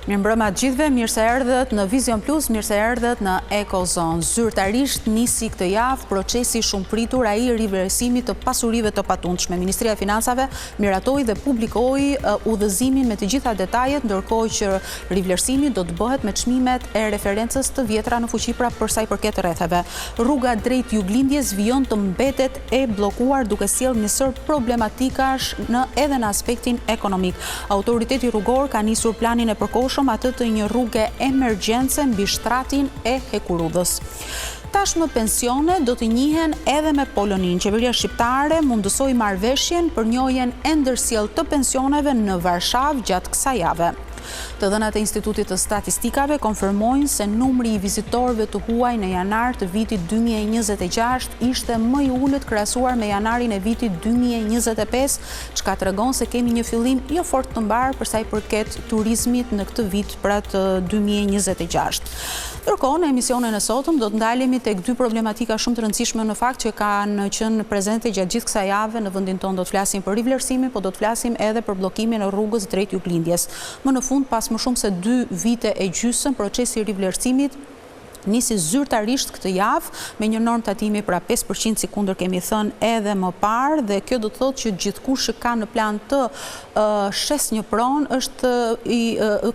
Mirëmbrëma të gjithëve, mirë se erdhët në Vision Plus, mirë se erdhët në Ecozone. Zyrtarisht nisi këtë javë procesi shumë pritur ai i rivlerësimit të pasurive të patundshme. Ministria e Financave miratoi dhe publikoi udhëzimin me të gjitha detajet, ndërkohë që rivlerësimi do të bëhet me çmimet e referencës të vjetra në fuqi pra për sa i përket rrethave. Rruga drejt juglindjes vijon të mbetet e bllokuar duke sjellë një sër problematikash edhe në aspektin ekonomik. Autoriteti rrugor ka nisur planin e përkohshëm atë të një rruge emergjence mbi shtratin e Hekurudhës. Tashmë pensione do të njihen edhe me Polonin. Qeveria shqiptare mundësoi marrëveshjen për njojën e ndërsjellë të pensioneve në Varshavë gjatë kësaj jave. Të dhënat e Institutit të Statistikave konfirmojnë se numri i vizitorëve të huaj në janar të vitit 2026 ishte më i ulët krahasuar me janarin e vitit 2025, çka tregon se kemi një fillim jo fort të mbar për sa i përket turizmit në këtë vit pra të 2026. Ndërkohë, në emisionin e sotëm do të ndalemi tek dy problematika shumë të rëndësishme në fakt që kanë qenë prezente gjatë gjithë kësaj jave në vendin tonë. Do të flasim për rivlerësimin, po do të flasim edhe për bllokimin e rrugës drejt juglindjes. Më në fund, pas më shumë se 2 vite e gjysmë, procesi i rivlerësimit nisi zyrtarisht këtë javë me një normë tatimi pra 5% si kundër kemi thënë edhe më parë, dhe kjo do të thotë që gjithkush që ka në plan të shes një pronë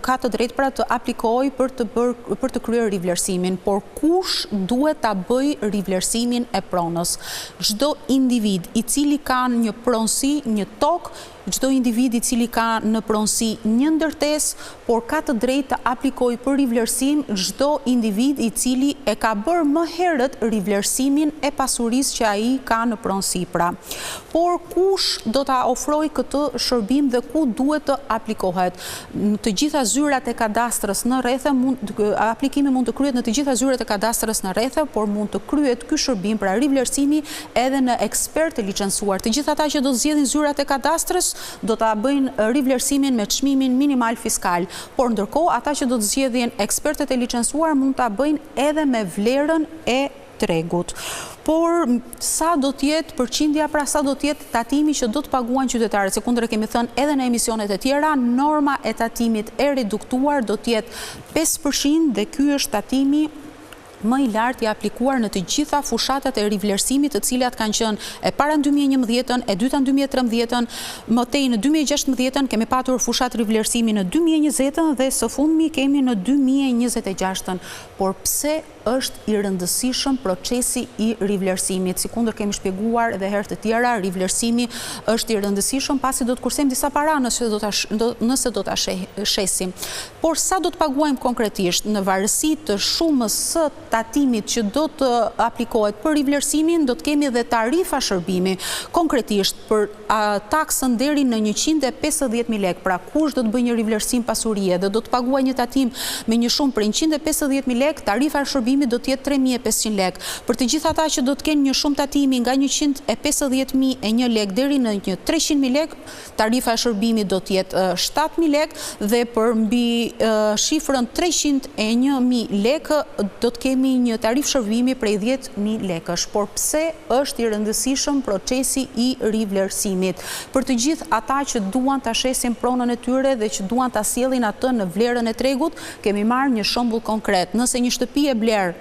ka të drejtë pra të aplikojë për të kryer rivlerësimin, por kush duhet ta bëj rivlerësimin e pronës? Çdo individ i cili ka një pronësi, një tokë, çdo individ i cili ka në pronësi një ndërtesë, por ka të drejtë të aplikojë për rivlerësim çdo individ i cili e ka bërë më herët rivlerësimin e pasurisë që ai ka në pronësi pra. Por kush do ta ofrojë këtë shërbim dhe ku duhet të aplikohet? Në të gjitha zyrat e kadastrës në rrethe aplikimi mund të kryhet në të gjitha zyrat e kadastrës në rrethe, por mund të kryhet ky shërbim pra rivlerësimi edhe në ekspertë të licencuar. Të gjithë ata që do zgjedhin zyrat e kadastrës do ta bëjnë rivlerësimin me çmimin minimal fiskal, por ndërkohë ata që do të zgjedhin ekspertët e licencuar mund ta bëjnë edhe me vlerën e tregut. Por sa do të jetë përqindja, pra sa do të jetë tatimi që do të paguajnë qytetarët? Sekundër kemi thënë edhe në emisionet e tjera, norma e tatimit e reduktuar do të jetë 5% dhe ky është tatimi më i lartë i aplikuar në të gjitha fushatat e rivlerësimit, të cilat kanë qenë e para në 2011, e dyta në 2013, më tej në 2016 kemi patur fushat rivlerësimi në 2020 dhe së fundmi kemi në 2026. Por pse është i rëndësishëm procesi i rivlerësimit? Sikundër kemi shpjeguar edhe herë të tjera, rivlerësimi është i rëndësishëm pasi do të kursejmë disa para nëse do ta shesim. Por sa do të paguajmë konkretisht në varësi të shumës së tatimit që do të aplikohet për rivlerësimin, do të kemi dhe tarifa shërbimi. Konkretisht për taksën deri në 150.000 lekë, pra kush do të bëjë një rivlerësim pasurie dhe do të paguajë një tatim me një shumë për 150.000 lekë, tarifa shërbimi do të jetë 3.500 lekë. Për të gjithë ata që do të kenë një shumë tatimi nga 150.001 lekë deri në 300.000 lekë, tarifa shërbimi do të jetë 7.000 lekë dhe për mbi shifrën 301.000 lekë do të kemi një tarif shërbimi prej 10.000 lekësh. Por pse është i rëndësishëm procesi i rivlerësimit? Për të gjithë ata që duan ta shesin pronën e tyre dhe që duan ta sjellin atë në vlerën e tregut, kemi marrë një shembull konkret. Nëse një shtëpi e bler,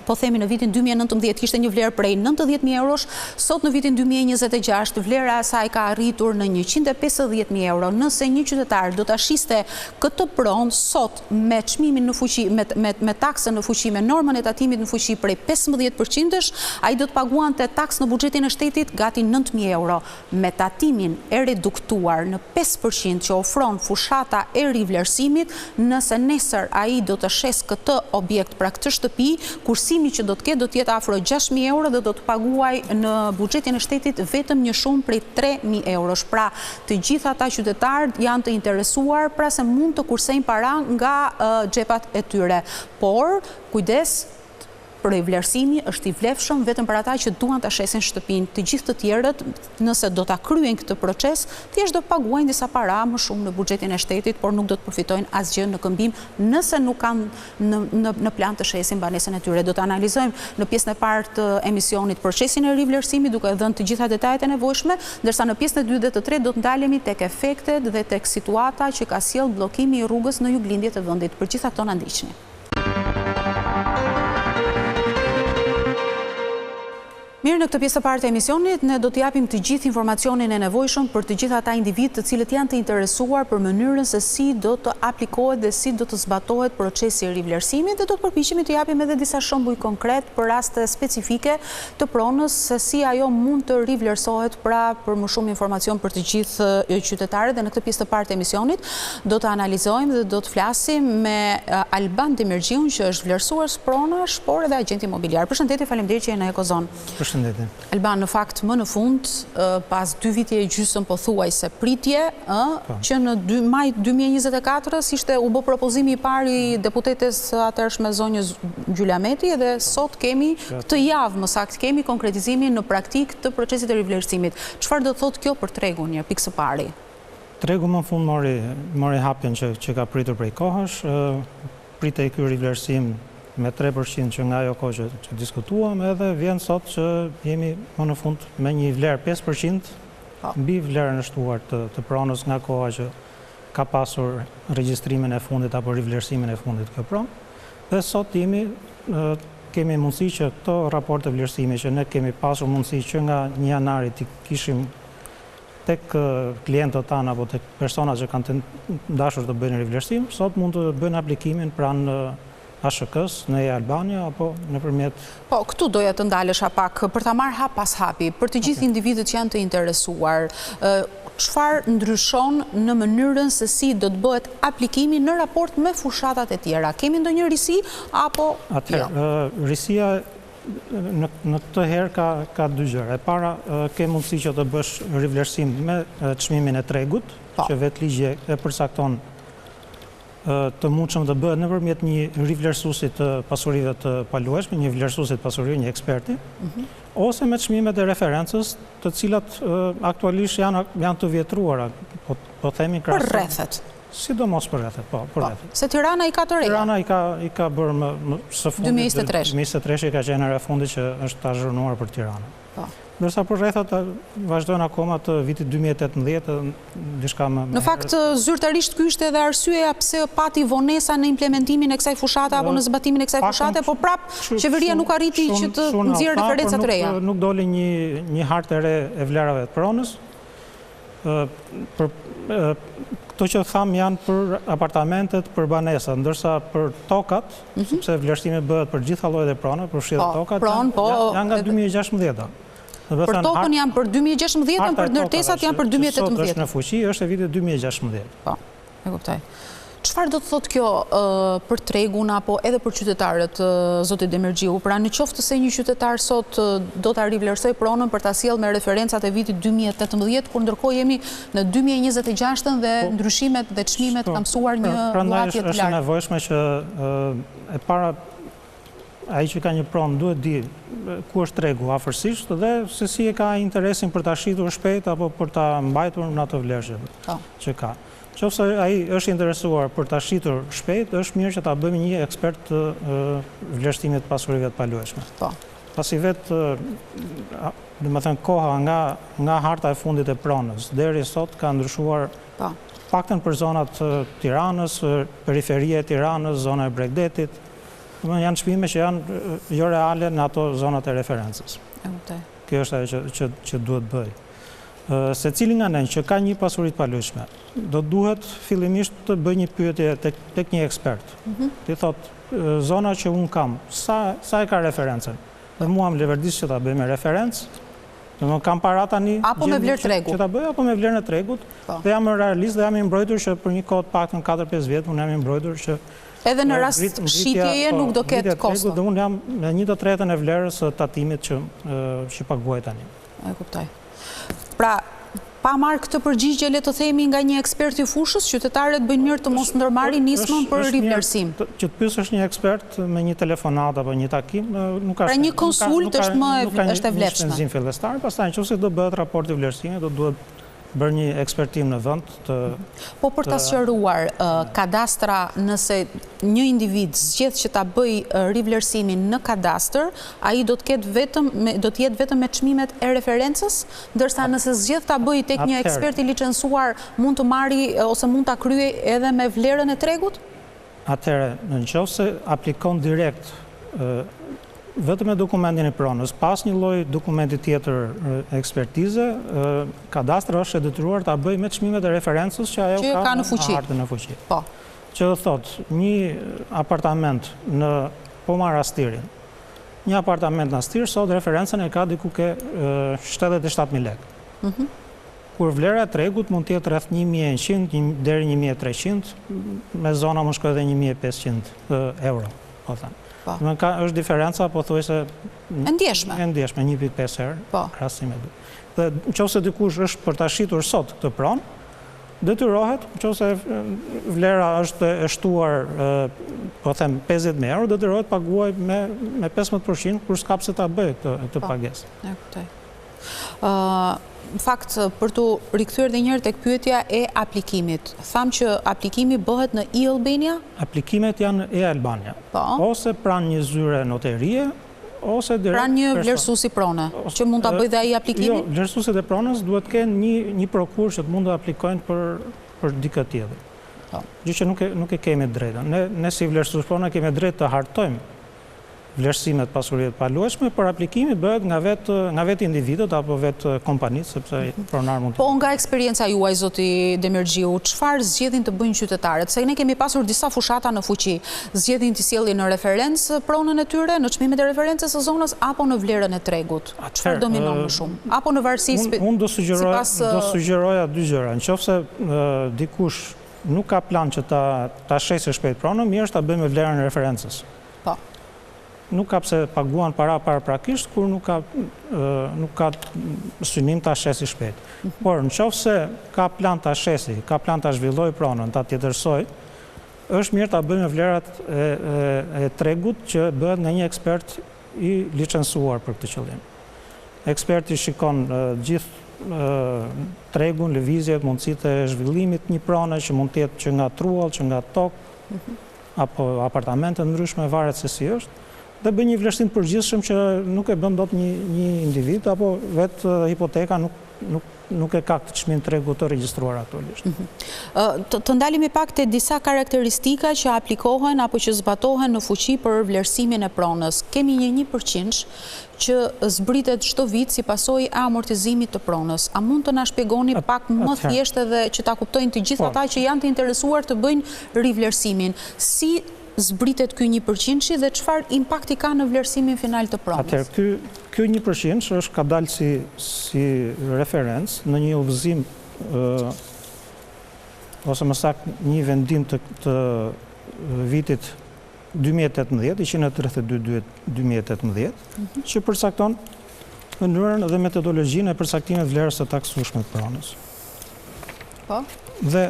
po themi në vitin 2019 kishte një vlerë prej 90.000 eurosh, sot në vitin 2026 vlera e saj ka arritur në 150.000 euro. Nëse një qytetar do ta shiste këtë pronë sot me çmimin në fuqi, me taksën në fuqi, me normën e tatimit në fuqi prej 15%, ai do të paguante taksë në buxhetin e shtetit gati 9.000 euro. Me tatimin e reduktuar në 5% që ofron fushata e rivlerësimit, nëse nesër ai do të shes këtë objekt, pra këtë shtëpi, kursi që do të jetë afro 6.000 euro dhe do të paguaj në buxhetin e shtetit vetëm një shumë prej 3.000 eurosh. Pra, të gjithë ata qytetarët janë të interesuar, pra se mund të kursejnë para nga xhepat e tyre. Por, kujdes, për i vlerësimi është i vlefshëm vetëm për ata që duan ta shesin shtëpinë. Të gjithë të tjerët, nëse do ta kryejnë këtë proces, thjesht do paguajnë disa para më shumë në buxhetin e shtetit, por nuk do të përfitojnë asgjë në këmbim nëse nuk kanë në plan të shesin banesën e tyre. Do të analizojmë në pjesën e parë të emisionit procesin e rivlerësimit, duke dhënë të gjitha detajet e nevojshme, ndërsa në pjesën e dytë dhe të tretë do të ndalemi tek efektet dhe tek situata që ka sjellë bllokimi i rrugës në juglindje të vendit. Për gjitha këto na ndiqni. Mirë, në këtë pjesë të parë të emisionit, ne do të japim të gjithë informacionin e nevojshëm për të gjithë ata individ të cilët janë të interesuar për mënyrën se si do të aplikohet dhe si do të zbatohet procesi i rivlerësimit, dhe do të përpiqemi të japim edhe disa shembuj konkret për raste specifike të pronës, se si ajo mund të rivlerësohet, pra për më shumë informacion për të gjithë qytetarët. Dhe në këtë pjesë të parë të emisionit do të analizojmë dhe do të flasim me Alban Demirxhiun, që është vlerësues pronash, por edhe agent imobiliar. Përshëndetje, faleminderit që jeni në Ekozon. Alban, në fakt më në fund, pas 2 vite e gjysmë pothuajse pritje, që në maj 2024 ishte u bë propozimi i parë i deputetes atëhershme zonjës Gjula Meti, dhe sot kemi këtë javë, më saktë kemi konkretizimin në praktik të procesit të rivlerësimit. Çfarë do të thotë kjo për tregun, një pikë së pari? Tregu më në fund mori hapjen që ka pritur prej kohësh, pritej ky rivlerësim me 3% që nga ajo kohë që diskutuam, edhe vjen sot që jemi më në fund me një vlerë 5% mbi vlerën e shtuar të pronës nga koha që ka pasur regjistrimin e fundit apo rivlerësimin e fundit kjo pronë. Dhe sot kemi mundësi që këto raporte vlerësimi që ne kemi pasur mundësi që nga 1 janari të kishim tek klientët tanë apo tek personat që kanë të dashur të bëjnë rivlerësim, sot mund të bëjnë aplikimin pranë ASHK-s në Albania apo nëpërmjet. Po, këtu doja të ndalesha pak për ta marrë hap pas hapi, për të gjithë individët që janë të interesuar. Çfarë ndryshon në mënyrën se si do të bëhet aplikimi në raport me fushatat e tjera? Kemi ndonjë risi apo jo? Risia në këtë herë ka 2 gjëra. E para, ke mundësi që të bësh rivlerësim me çmimin e tregut, që vetë ligji e përcakton të mundshëm të bëhet nëpërmjet një rivlerësuesi të pasurive të paluajshme, një vlerësuesi të pasurive, një eksperti, ose me çmimet e referencës, të cilat aktualisht janë të vjetruara, po themi për rrethet. Sidomos për rrethet, po, për rrethet. Se Tirana i ka të reja. Tirana i ka bërë së fundit 2023 i ka qenë e fundit që është të azhurnuar për Tiranë. Ndërsa për rrethat vazhdojnë akoma të vitit 2018, diçka më. Në fakt, zyrtarisht ky ishte edhe arsyeja pse pati vonesa në implementimin e kësaj fushate apo në zbatimin e kësaj fushate, po prap qeveria nuk arriti që të nxjerrë referenca të reja. Nuk doli një hartë e re e vlerave të pronës. Këto që tham janë për apartamentet, për banesat, ndërsa për tokat, sepse vlerësimi bëhet për gjitha llojet e pronave, përfshihet tokat, janë nga 2016. Për tokën janë për 2016, për ndërtesat janë për 2018. Sot është në fuqi, është e vitit 2016. Po, e kuptoj. Çfarë do të thotë kjo për tregun apo edhe për qytetarët, zoti Demirxhiu? Pra në qoftë se një qytetar sot do ta rivlerësoj pronën për ta sjellë me referencat e vitit 2018, kur ndërkohë jemi në 2026 dhe ndryshimet dhe çmimet kanë mësuar një llatje të lartë. Prandaj është nevojshme që e para ai që ka një pronë duhet di ku është tregu afërsisht dhe se si e ka interesin për ta shitur shpejt apo për ta mbajtur në ato vlerë që ka. Qofse ai është interesuar për ta shitur shpejt, është mirë që ta bëjmë një ekspert të vlerësimit të pasurive të paluajshme. Pasi vetë, domethënë koha nga harta e fundit e pronës deri sot ka ndryshuar paktën për zonat Tiranës, periferia e Tiranës, zona e Bregdetit. Janë çmime që janë jo reale në ato zonat e referencës. Kjo është ajo që duhet bëj. Se cili nga ne që ka një pasuri të paluajshme, do duhet fillimisht të bëj një pyetje tek një ekspert. Ti thot, zona që unë kam, sa e ka referencën? Dhe mua më leverdis që ta bëj me referencë, do kam para tani apo me vlerë tregut. Që ta bëj apo me vlerën e tregut, dhe jam realist dhe jam i mbrojtur që për një kohë të paktën 4-5 vjet unë jam i mbrojtur që edhe në rast shitjeje nuk do ketë kosto. Dhe unë jam me 1/3 e vlerës tatimit që paguaj tani. E kuptoj. Pra, pa marrë këtë përgjigje, le të themi, nga një ekspert i fushës, qytetarët bëjnë mirë të mos ndërmarrin nismën për rivlerësim. Që të pyesësh një ekspert me një telefonat apo një takim, nuk ka. Pra një konsult është më e vlefshme. Nuk ka shpenzim fillestar, pastaj nëse do bëhet raport i vlerësimit, do duhet bërë një ekspertim në vend të... Po për ta sqaruar, kadastra, nëse një individ zgjedh që ta bëj rivlerësimin në kadastër, ai do të jetë vetëm me çmimet e referencës, ndërsa nëse zgjedh ta bëj tek një ekspert i licencuar, mund të marri ose mund ta kryej edhe me vlerën e tregut? Atëherë, nëse aplikon direkt vetëm me dokumentin e pronës, pas një lloj dokumenti tjetër ekspertize, kadastri është e detyruar ta bëjë me çmimet e referencës që ajo ka në hartën e fuqi. Po. Që do thotë, një apartament në Pomar Astirin, një apartament në Astir, sot referencën e ka diku ke 77.000 lekë. Kur vlera e tregut mund të jetë rreth 1.100 deri 1.300, me zona më shkojë edhe 1.500 euro, po thënë. Është diferenca, po thuaj se... E ndjeshme. 1.5 herë, krahasim me dy. Dhe nëse dikush është për ta shitur sot këtë pronë, detyrohet, nëse vlera është e shtuar, po them 50.000 euro, detyrohet paguaj me 15% kur s'ka pse ta bëj këtë pagesë. E kuptoj. Në fakt, për të rikthyer edhe një herë tek pyetja e aplikimit. Tham që aplikimi bëhet në e-Albania? Aplikimet janë e-Albania. Ose pranë një zyre noterie, ose direkt pranë një vlerësuesi prone, që mund ta bëjë dhe ai aplikimin? Jo, vlerësuesit e pronës duhet të kenë një prokuror që të mund të aplikojnë për dikë tjetër. Gjë që nuk e kemi drejtën. Ne si vlerësues prone kemi drejtë të hartojmë vlerësimet pasurive të paluajshme, por aplikimi bëhet nga vetë individët apo vetë kompanitë, sepse pronar mund të... Po nga eksperienca juaj, zoti Demirxhiu, çfarë zgjedhin të bëjnë qytetarët? Se ne kemi pasur disa fushata në fuqi, zgjedhin të sjellin në referencë pronën e tyre, në çmimet e referencës së zonës apo në vlerën e tregut? Çfarë dominon më shumë? Apo në varësi Unë do sugjeroja dy gjëra. Nëse dikush nuk ka plan që ta shesë shpejt pronën, mirë është ta bëjë me vlerën e referencës. Nuk ka pse paguan paraprakisht, kur nuk ka synim ta shesi shpejt. Por nëse ka plan ta shesi, ka plan ta zhvilloj pronën, ta tjetërsoj, është mirë ta bëjmë me vlerat e tregut që bëhet nga një ekspert i licencuar për këtë qëllim. Eksperti shikon gjithë tregun, lëvizjet, mundësitë e zhvillimit një prone që mund të jetë që nga truall, që nga tokë, apo apartamente ndryshme, varet se si është, dhe bën një vlerësim përgjithshëm që nuk e bën dot një individ, apo vetë hipoteka nuk e ka këtë çmim tregu të regjistruar aktualisht. Të ndalemi pak te disa karakteristika që aplikohen apo që zbatohen në fuqi për vlerësimin e pronës. Kemi një 1% që zbritet çdo vit si pasojë e amortizimit të pronës. A mund të na shpjegoni pak më thjesht edhe që ta kuptojnë të gjithë ata që janë të interesuar të bëjnë rivlerësimin? Si zbritet ky 1% dhe çfarë impakti ka në vlerësimin final të pronës? Atëherë, ky 1% është ka dalë si referencë në një udhëzim ose më saktë një vendim të vitit 2018, 132/2018, që përcakton mënyrën dhe metodologjinë e përcaktimit të vlerës së taksueshme të pronës. Po. Dhe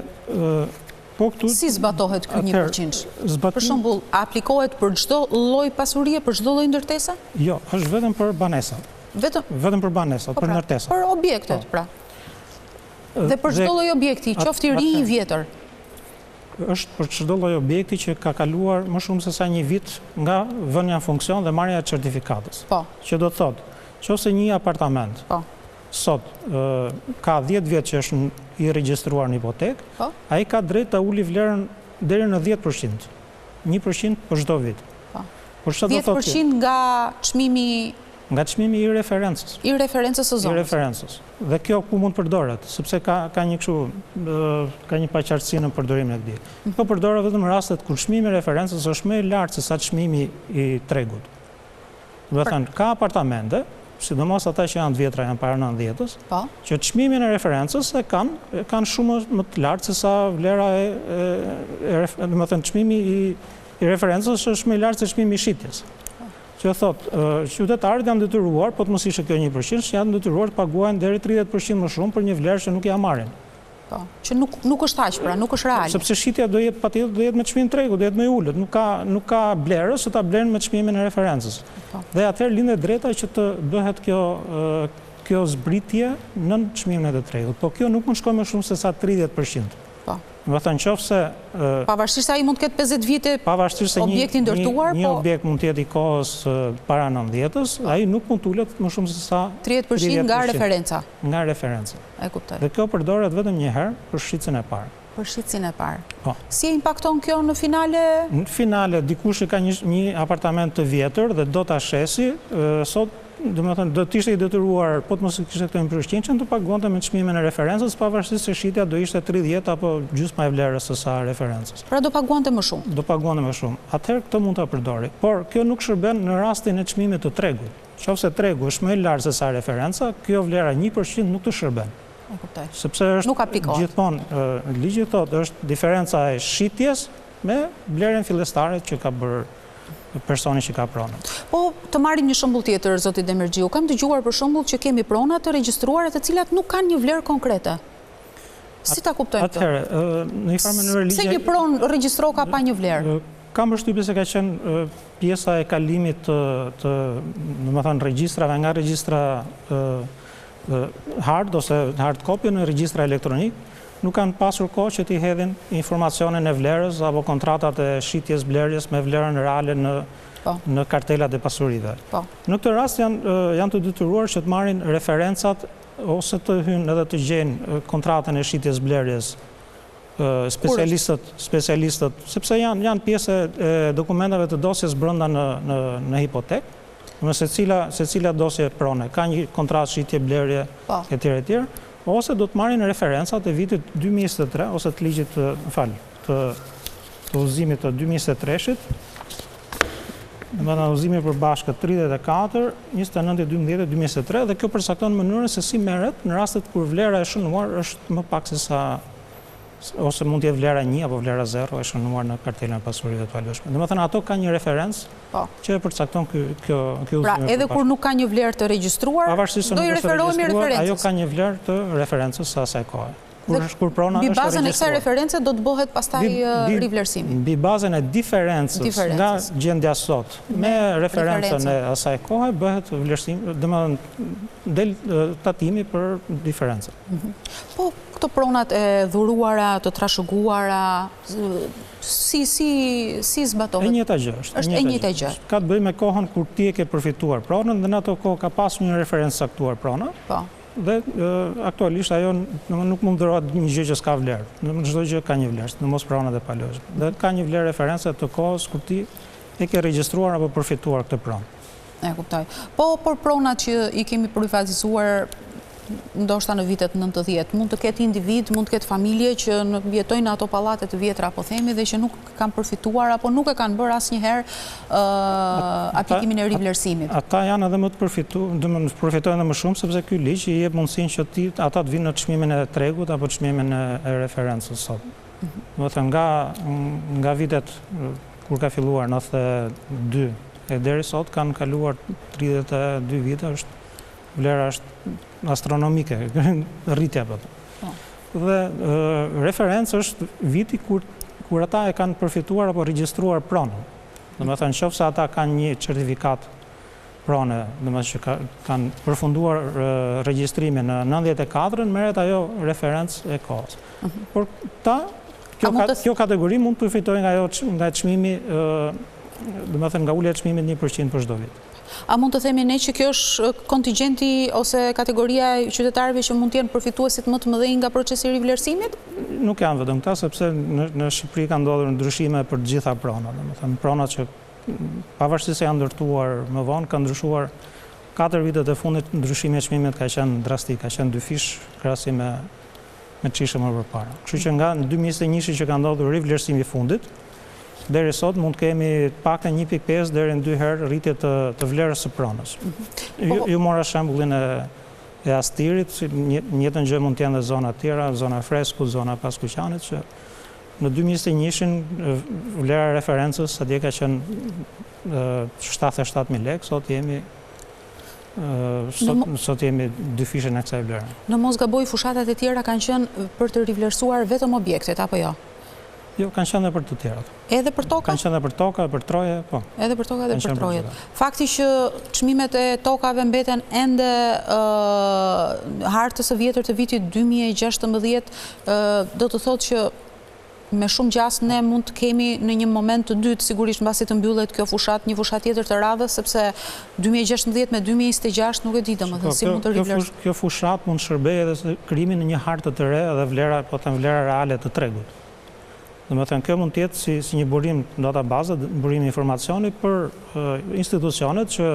si zbatohet ky 1%? Për shembull, aplikohet për çdo lloj pasurie, për çdo lloj ndërtese? Jo, është vetëm për banesat. Vetëm për banesat, për ndërtesat. Për objektet, pra. Dhe për çdo lloj objekti, qoftë i ri i vjetër. Është për çdo lloj objekti që ka kaluar më shumë se sa një vit nga vënia në funksion dhe marrja e certifikatës. Po. Që do të thotë, nëse një apartament sot ka 10 vjet që është i regjistruar në hipotekë, ai ka drejt ta uli vlerën deri në 10%. 1% për çdo vit. 10% nga çmimi i referencës. I referencës së zonës. I referencës. Dhe kjo ku mund përdoret, sepse ka një kështu, ka një paqartësi në përdorimin e këtij. Po përdoret vetëm në rastet kur çmimi i referencës është më i lartë se sa çmimi i tregut. Do të thënë, ka apartamente, sidomos ata që janë të vjetra, janë para 90-s, që çmimin e referencës e kanë shumë më të lartë se sa vlera do të thënë çmimi i referencës është më i lartë se çmimi i shitjes. që thotë qytetarët janë detyruar, po të mos ishte kjo 1%, janë detyruar të paguajnë deri 30% më shumë për një vlerë që nuk ja marrin. Po, që nuk është aq, pra, nuk është reale. Sepse shitja do jetë patjetër do jetë me çmim tregu, do jetë më i ulët, nuk ka blerë se ta blenë me çmimin e referencës. Po. Dhe atëherë lindet drejta që të bëhet kjo zbritje nën çmimin e tregut. Po kjo nuk mund shkojë më shumë se sa 30%. Po. Do të thënë qofse pavarësisht se ai mund të ketë 50 vite objekti ndërtuar, një objekt mund të jetë i kohës para 90-s, ai nuk mund të ulet më shumë se sa 30% nga referenca. Nga referenca. E kuptoj. Dhe kjo përdoret vetëm një herë për shitjen e parë. Për shitjen e parë. Po. Si e impakton kjo në finale? Në finale dikush që ka një apartament të vjetër dhe do ta shesi, sot do të ishte i detyruar, po të mos kishte këto 1% të paguante me çmimin e referencës, pavarësisht se shitja do ishte 30 apo gjysma e vlerës së sa referencës. Pra do paguante më shumë. Do paguante më shumë. Atëherë këtë mund ta përdori. Por kjo nuk shërben në rastin e çmimit të tregut. Qofse tregu është më i lartë se sa referenca, kjo vlera 1% nuk të shërben. E kuptoj. Sepse është gjithmonë ligji thotë është diferenca e shitjes me vlerën fillestare që ka bërë personi që ka pronën. Po, të marrim një shembull tjetër, zoti Demirxhiu. Kam dëgjuar për shembull që kemi prona të regjistruara të cilat nuk kanë një vlerë konkrete. Si ta kuptojmë këtë? Atëherë, në një farë mënyrë ligji. Se një pronë regjistroka pa një vlerë? Kam përshtypjen se ka qenë pjesa e kalimit të domethënë regjistrave nga regjistra hard ose hard copy në regjistra elektronik. Nuk kanë pasur kohë që t'i hedhin informacionin e vlerës apo kontratat e shitjes blerjes me vlerën reale në kartelat e pasurive. Në këtë rast janë të detyruar që të marrin referencat ose të hynë edhe të gjejnë kontratën e shitjes blerjes specialistët, sepse janë pjesë e dokumentave të dosjes brenda në hipotek. Se cila dosje prone ka një kontratë shitje blerje etj. Ose do të marrin referencat e vitit 2023 ose të ligjit të udhëzimit të 2023-shit, domethënë udhëzimi i përbashkët 34, 29/12/2023 dhe kjo përcakton mënyrën se si merret në rastet kur vlera e shënuar është më pak se sa ose mund të jetë vlera 1 apo vlera 0 e shënuar në kartelën e pasurive të valueshme. Domethënë ato ka një referencë që e përcakton kjo udhëzim. Pra, edhe kur nuk ka një vlerë të regjistruar, do i referohemi referencës. Ajo ka një vlerë të referencës së asaj kohe. Kur prona është mbi bazën e kësaj reference do të bëhet pastaj rivlerësimi. Mbi bazën e diferencës nga gjendja sot me referencën e asaj kohe bëhet vlerësimi, domethënë del tatimi për diferencën. Po këto pronat e dhuruara, të trashëguara, si zbatohet? E njëjta gjë është. Është e njëjta gjë. Ka të bëjë me kohën kur ti e ke përfituar pronën dhe në ato kohë ka pasur një referencë saktuar prona. Po. Dhe aktualisht ajo nuk mund dhërohet një gjë që s'ka vlerë. Në çdo gjë ka një vlerë, në mos pronat e palojshme. Dhe ka një vlerë referencë të kohës kur ti e ke regjistruar apo përfituar këtë pronë. E kuptoj. Po por pronat që i kemi privatizuar ndoshta në vitet 90, mund të ketë individ, mund të ketë familje që jetojnë në ato pallate të vjetra, po themi, dhe që nuk kanë përfituar apo nuk e kanë bërë asnjëherë aplikimin e rivlerësimit. Ata janë edhe më të përfitojnë edhe më shumë sepse ky ligj i jep mundësinë që ata të vinë në çmimin e tregut apo çmimin e referencës sot. Do të thënë nga vitet kur ka filluar 92 e deri sot kanë kaluar 32 vite, vlera është astronomike, rritja për të. Dhe referencë është viti kur ata e kanë përfituar apo regjistruar pronën. Domethënë nëse ata kanë një certifikat prone, domethënë që kanë përfunduar regjistrimin në 94-ën, merret ajo referencë e kohës. Por kjo kategori mund të përfitojë nga çmimi, domethënë nga ulja e çmimit 1% për çdo vit. A mund të themi ne që kjo është kontingjenti ose kategoria e qytetarëve që mund të jenë përfituesit më të mëdhenj nga procesi i rivlerësimit? Nuk janë vetëm këta, sepse në Shqipëri ka ndodhur ndryshime për të gjitha pronat. Domethënë pronat që pavarësisht se janë ndërtuar më vonë, kanë ndryshuar 4 vitet e fundit, ndryshimi i çmimit ka qenë drastik, ka qenë 2 fish krahasim me çishën më përpara. Kështu që nga 2021 që ka ndodhur rivlerësimi i fundit, deri sot mund të kemi paktën 1.5 deri në 2 herë rritje të vlerës së pronës. Ju mora shembullin e Astirit, njëjtën gjë mund të jenë në zona të tjera, zona Freskut, zona Paskuqanit, që në 2021 vlera e referencës atje ka qenë 77.000 lekë, sot jemi dy fishe në kësaj vlere. Në mos gaboj, fushatat e tjera kanë qenë për të rivlerësuar vetëm objektet, apo jo? Jo, kanë qenë dhe për të tjerat. Edhe për toka? Kanë qenë dhe për toka, për troje, po. Edhe për toka dhe për trojet. Fakti që çmimet e tokave mbeten ende hartës së vjetër të vitit 2016, do të thotë që me shumë gjas ne mund të kemi në një moment të dytë, sigurisht mbasi të mbyllet kjo fushat, një fushat tjetër të radhës, sepse 2016 me 2026 nuk e di domethënë si mund të rivlerësohet. Kjo fushat mund të shërbejë edhe së krijimi në një hartë të re dhe vlera, po them vlera reale të tregut. Domethënë kjo mund të jetë si një burim databaze, burim informacioni për institucionet që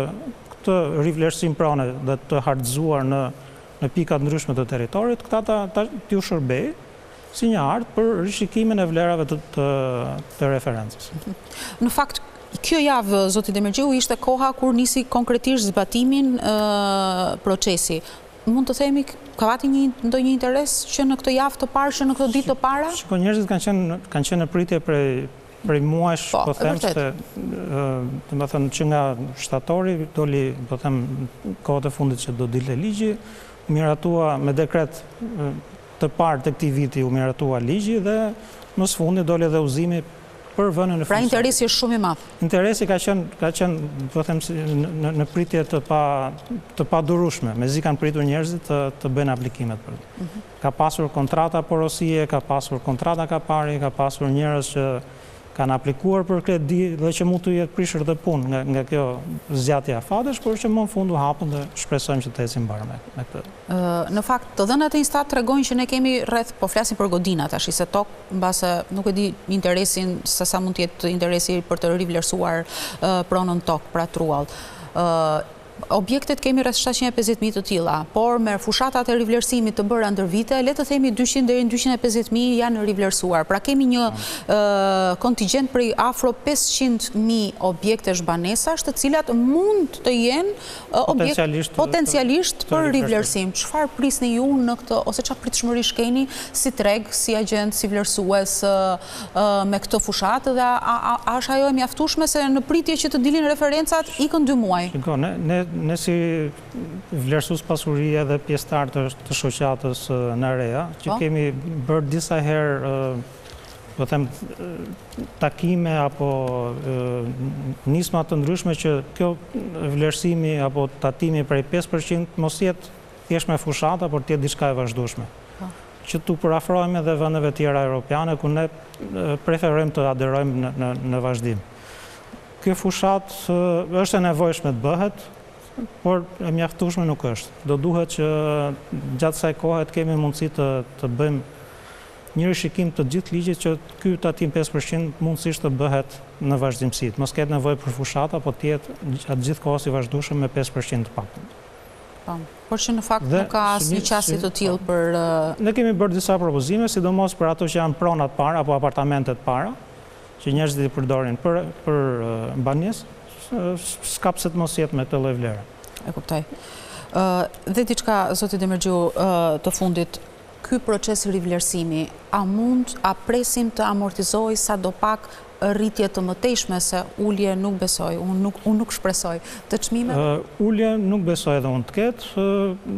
këtë rivlerësim prane dhe të hartëzuar në pika të ndryshme të territorit, këta t'ju shërbejë si një hartë për rishikimin e vlerave të referencës. Në fakt, kjo javë, zoti Demirgjiu, ishte koha kur nisi konkretisht zbatimin procesi. Mund të themi, ka vati ndonjë interes që në këtë javë të parë, që në këtë ditë të para? Shiko, njerëzit kanë qenë në pritje prej muajsh, po them, se të më thënë që nga shtatori, doli, po them, kohët e fundit që do dilte ligji, miratua me dekret të parë të këtij viti u miratua ligji dhe më së fundi doli edhe udhëzimi për vënën në funksion. Pra interesi është shumë i madh. Interesi ka qenë po them në pritje të padurueshme, mezi kanë pritur njerëzit të bëjnë aplikimet për të. Ka pasur kontrata porosie, ka pasur kontrata kapari, ka pasur njerëz që kanë aplikuar për kredi dhe që mund të jetë prishur dhe punë nga kjo zgjatje afatesh, por që më në fund u hapën dhe shpresojmë që të ecim mbar me këtë. Në fakt, të dhënat e Instat tregojnë që ne kemi rreth, po flasim për godina tash, se tokë, mbase nuk e di interesin, se sa mund të jetë interesi për të rivlerësuar pronën tokë, pra truall. Objektet kemi rreth 750.000 të tilla, por me fushatat e rivlerësimit të bëra ndër vite, le të themi 200 deri në 250.000 janë rivlerësuar. Pra kemi një kontingjent prej afro 500.000 objektesh banesash, të cilat mund të jenë potencialisht për rivlerësim. Çfarë prisni ju në këtë, ose çfarë pritshmërish keni si treg, si agent, si vlerësues me këtë fushat, dhe a është ajo e mjaftueshme se në pritje që të dilin referencat ikën 2 muaj? Ne si vlerësues pasurie dhe pjesëtar të shoqatës në Reja, që kemi bërë disa herë, po them, takime apo nisma të ndryshme që kjo vlerësimi apo tatimi prej 5% mos jetë thjesht me fushata, por të jetë diçka e vazhdueshme. Që tu përafrohemi edhe vendeve tjera europiane ku ne preferojmë të aderojmë në vazhdim. Kjo fushat është e nevojshme të bëhet, por e mjaftueshme nuk është. Do duhet që gjatë kësaj kohe të kemi mundësi të bëjmë një rishikim të gjithë ligjit që ky tatim 5% mundësisht të bëhet në vazhdimsi. Mos ketë nevojë për fushata, po të jetë atë gjithë kohës i vazhdueshëm me 5% të paktën. Por që në fakt nuk ka asnjë qasje të tillë për Ne kemi bërë disa propozime, sidomos për ato që janë pronat para apo apartamentet para, që njerëzit i përdorin për banesë, s'ka pse të mos jetë me këtë lloj vlere. E kuptoj. Dhe diçka, zoti Demirgjiu, të fundit, ky proces rivlerësimi, a presim të amortizoj sadopak rritje të mëtejshme, se ulje nuk besoj, unë nuk shpresoj, të çmimeve? Ulje nuk besoj edhe unë të ketë,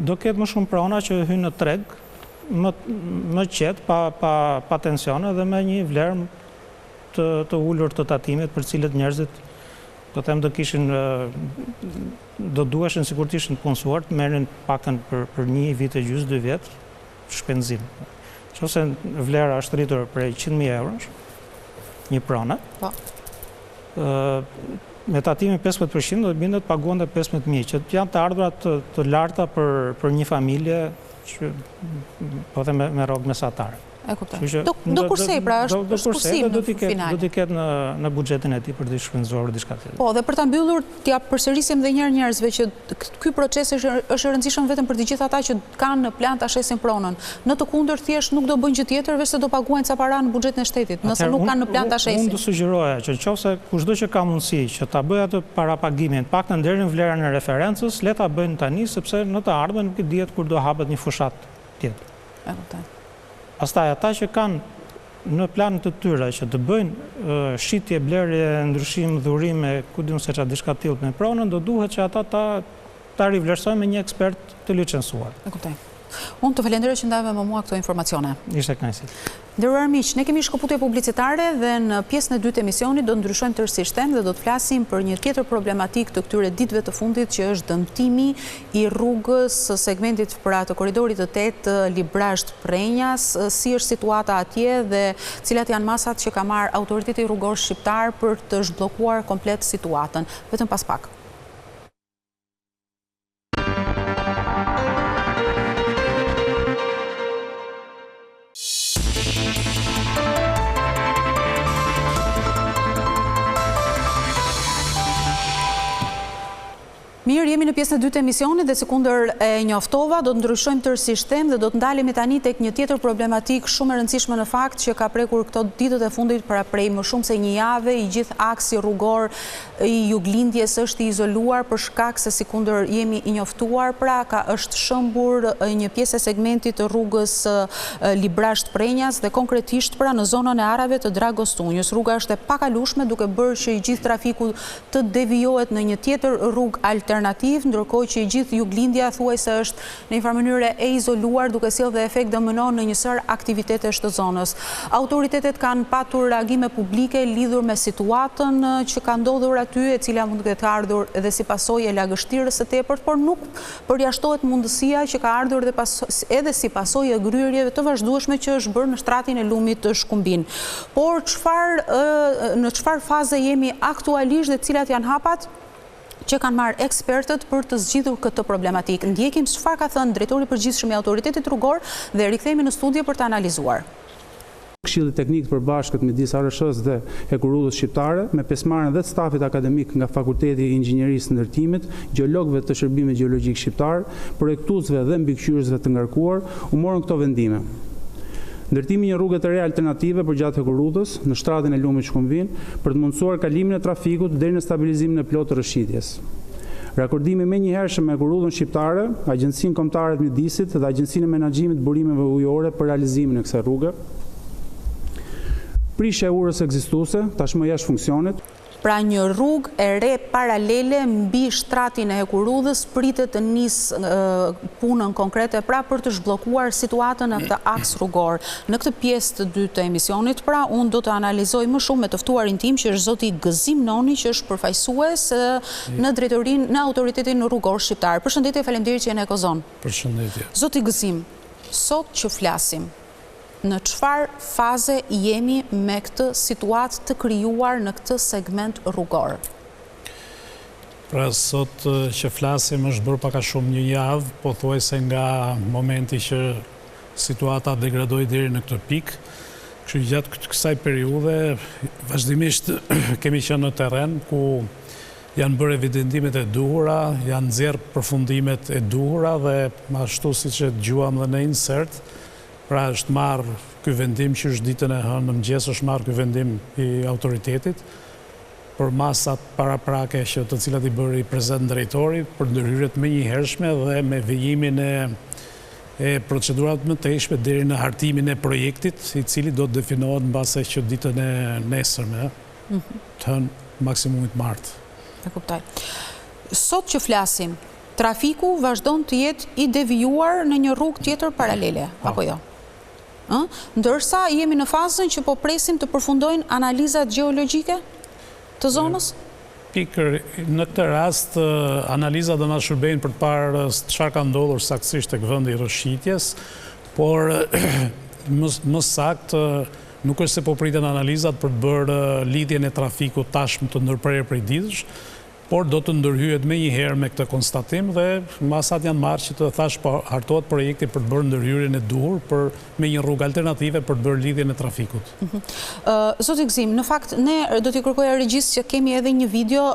do ketë më shumë prona që hynë në treg, më qetë, pa tensione dhe me një vlerë të ullur të tatimit për cilët njerëzit do them do duheshin sikur të ishin punësuar të merrin paktën për 1 vit e gjysmë 2 vjet shpenzim. Nëse vlera është rritur prej 100.000 eurosh, një pronë, me tatimin 15% do të bindet paguante 15.000, që janë të ardhurat të larta për një familje që po them me rrogë mesatare. E kuptoj. Do kursej, pra është kursim në final. Do t'i ketë në buxhetin e tij për të shpenzuar diçka tjetër. Po, dhe për ta mbyllur, t'ja përsërisim dhe njëherë njerëzve që ky proces është i rëndësishëm vetëm për të gjithë ata që kanë në plan ta shesin pronën. Në të kundërt thjesht nuk do bëjnë gjë tjetër veç se do paguajnë ca para në buxhetin e shtetit, nëse nuk kanë në plan ta shesin. Unë do sugjeroja që nëse kushdo që ka mundësi që ta bëjë atë parapagimin, paktën deri në vlerën e referencës, le ta bëjnë tani sepse në të ardhmen nuk e dihet kur do hapet një fushat tjetër. E kuptoj. Pastaj ata që kanë në planet të tyre që të bëjnë shitje, blerje, ndryshim, dhurime, ku diun se çfarë diçka tillë me pronën, do duhet që ata ta rivlerësojnë me një ekspert të licencuar. E kuptoj. Unë të falenderoj që ndajme më mua këto informacione. Ishte kënaqësi. Nderuar miq, ne kemi shkëputje publicitare dhe në pjesën e dytë të emisionit do ndryshojmë tërësisht temë dhe do të flasim për një tjetër problematik të këtyre ditëve të fundit që është dëmtimi i rrugës së segmentit pra të korridorit të 8 Librazht-Prenjas, si është situata atje dhe cilat janë masat që ka marrë autoriteti rrugor shqiptar për të zhbllokuar komplet situatën. Vetëm pas pak. Mirë, jemi në pjesën e dytë të emisionit dhe sekundër e njoftova, do të ndryshojmë tërësisht temë dhe do të ndalemi tani tek një tjetër problematik shumë e rëndësishme në fakt që ka prekur këto ditët e fundit para prej më shumë se një jave, i gjithë aksi rrugor i juglindjes është i izoluar për shkak se sekundër jemi i njoftuar, pra është shëmbur një pjesë e segmentit të rrugës Librazht-Prenjas dhe konkretisht pra në zonën e arave të Dragostunjës. Rruga është e pakalueshme duke bërë që i gjithë trafiku të devijohet në një tjetër rrugë alternativ, ndërkohë që i gjithë juglindja thuajse është në një farë mënyrë e izoluar duke sjellë dhe efekt domënon në një sër aktivitetesh të zonës. Autoritetet kanë patur reagime publike lidhur me situatën që ka ndodhur aty, e cila mund të ketë ardhur edhe si pasojë e lagështirës së tepërt, por nuk përjashtohet mundësia që ka ardhur edhe si pasojë e gryerjeve të vazhdueshme që është bërë në shtratin e lumit të Shkumbin. Por në çfarë faze jemi aktualisht dhe cilat janë hapat që kanë marrë ekspertët për të zgjidhur këtë problematik. Ndjekim çfarë ka thënë drejtori i përgjithshëm i autoritetit rrugor dhe rikthehemi në studio për të analizuar. Këshilli teknik të përbashkët midis ARSH-s dhe Hekurudhës shqiptare, me pjesëmarrjen dhe të stafit akademik nga Fakulteti i Inxhinierisë Ndërtimit, gjeologëve të Shërbimit Gjeologjik Shqiptar, projektuesve dhe mbikëqyrësve të ngarkuar, u morën këto vendime. Ndërtimi një rrugë të re alternative për gjatë Hekurudhës në shtratin e lumit Shkumbin për të mundësuar kalimin e trafikut deri në stabilizimin e plotë të rrëshqitjes. Rakordimi menjëhershëm me Hekurudhën shqiptare, Agjencinë Kombëtare të Mjedisit dhe Agjencinë e Menaxhimit të Burimeve Ujore për realizimin e kësaj rruge. Prishja e urës ekzistuese tashmë jashtë funksionit. Pra një rrugë e re paralele mbi shtratin e Hekurudhës pritet të nisë punën konkrete pra për të zhbllokuar situatën në këtë aks rrugor. Në këtë pjesë të dytë të emisionit, pra unë do të analizoj më shumë me të ftuarin tim që është zoti Gëzim Noni, që është përfaqësues në autoritetin rrugor shqiptar. Përshëndetje, faleminderit që jeni Ekozon. Përshëndetje. Zoti Gëzim, sot që flasim, në çfarë faze jemi me këtë situatë të krijuar në këtë segment rrugor? Pra sot që flasim është bërë pak a shumë një javë, pothuajse nga momenti që situata degradoi deri në këtë pikë. Kështu gjatë kësaj periudhe vazhdimisht kemi qenë në terren ku janë bërë evidentimet e duhura, janë nxjerrë përfundimet e duhura dhe ashtu siç e dëgjuam dhe në insert, pra është marrë ky vendim që është ditën e hënë në mëngjes, është marrë ky vendim i autoritetit për masat paraprake që të cilat i bëri prezant drejtori për ndërhyrjet menjëhershme dhe me vijimin e procedurave më tejshme deri në hartimin e projektit, i cili do të definohet mbase që ditën e nesërme, të hënë maksimumit martë. E kuptoj. Sot që flasim, trafiku vazhdon të jetë i devijuar në një rrugë tjetër paralele, apo jo? Ndërsa jemi në fazën që po presim të përfundojnë analizat gjeologjike të zonës? Pikër, në këtë rast, analizat do na shërbejnë për të parë çfarë ka ndodhur saktësisht tek vendi i rrëshqitjes, por më saktë nuk është se po priten analizat për të bërë lidhjen e trafikut tashmë të ndërprerë prej ditësh, por do të ndërhyjet menjëherë me këtë konstatim dhe masat janë marrë që të thash po hartohet projekti për të bërë ndërhyrjen e duhur me një rrugë alternative për të bërë lidhjen e trafikut. Zoti Gëzim, në fakt ne do t'i kërkoja regjist që kemi edhe një video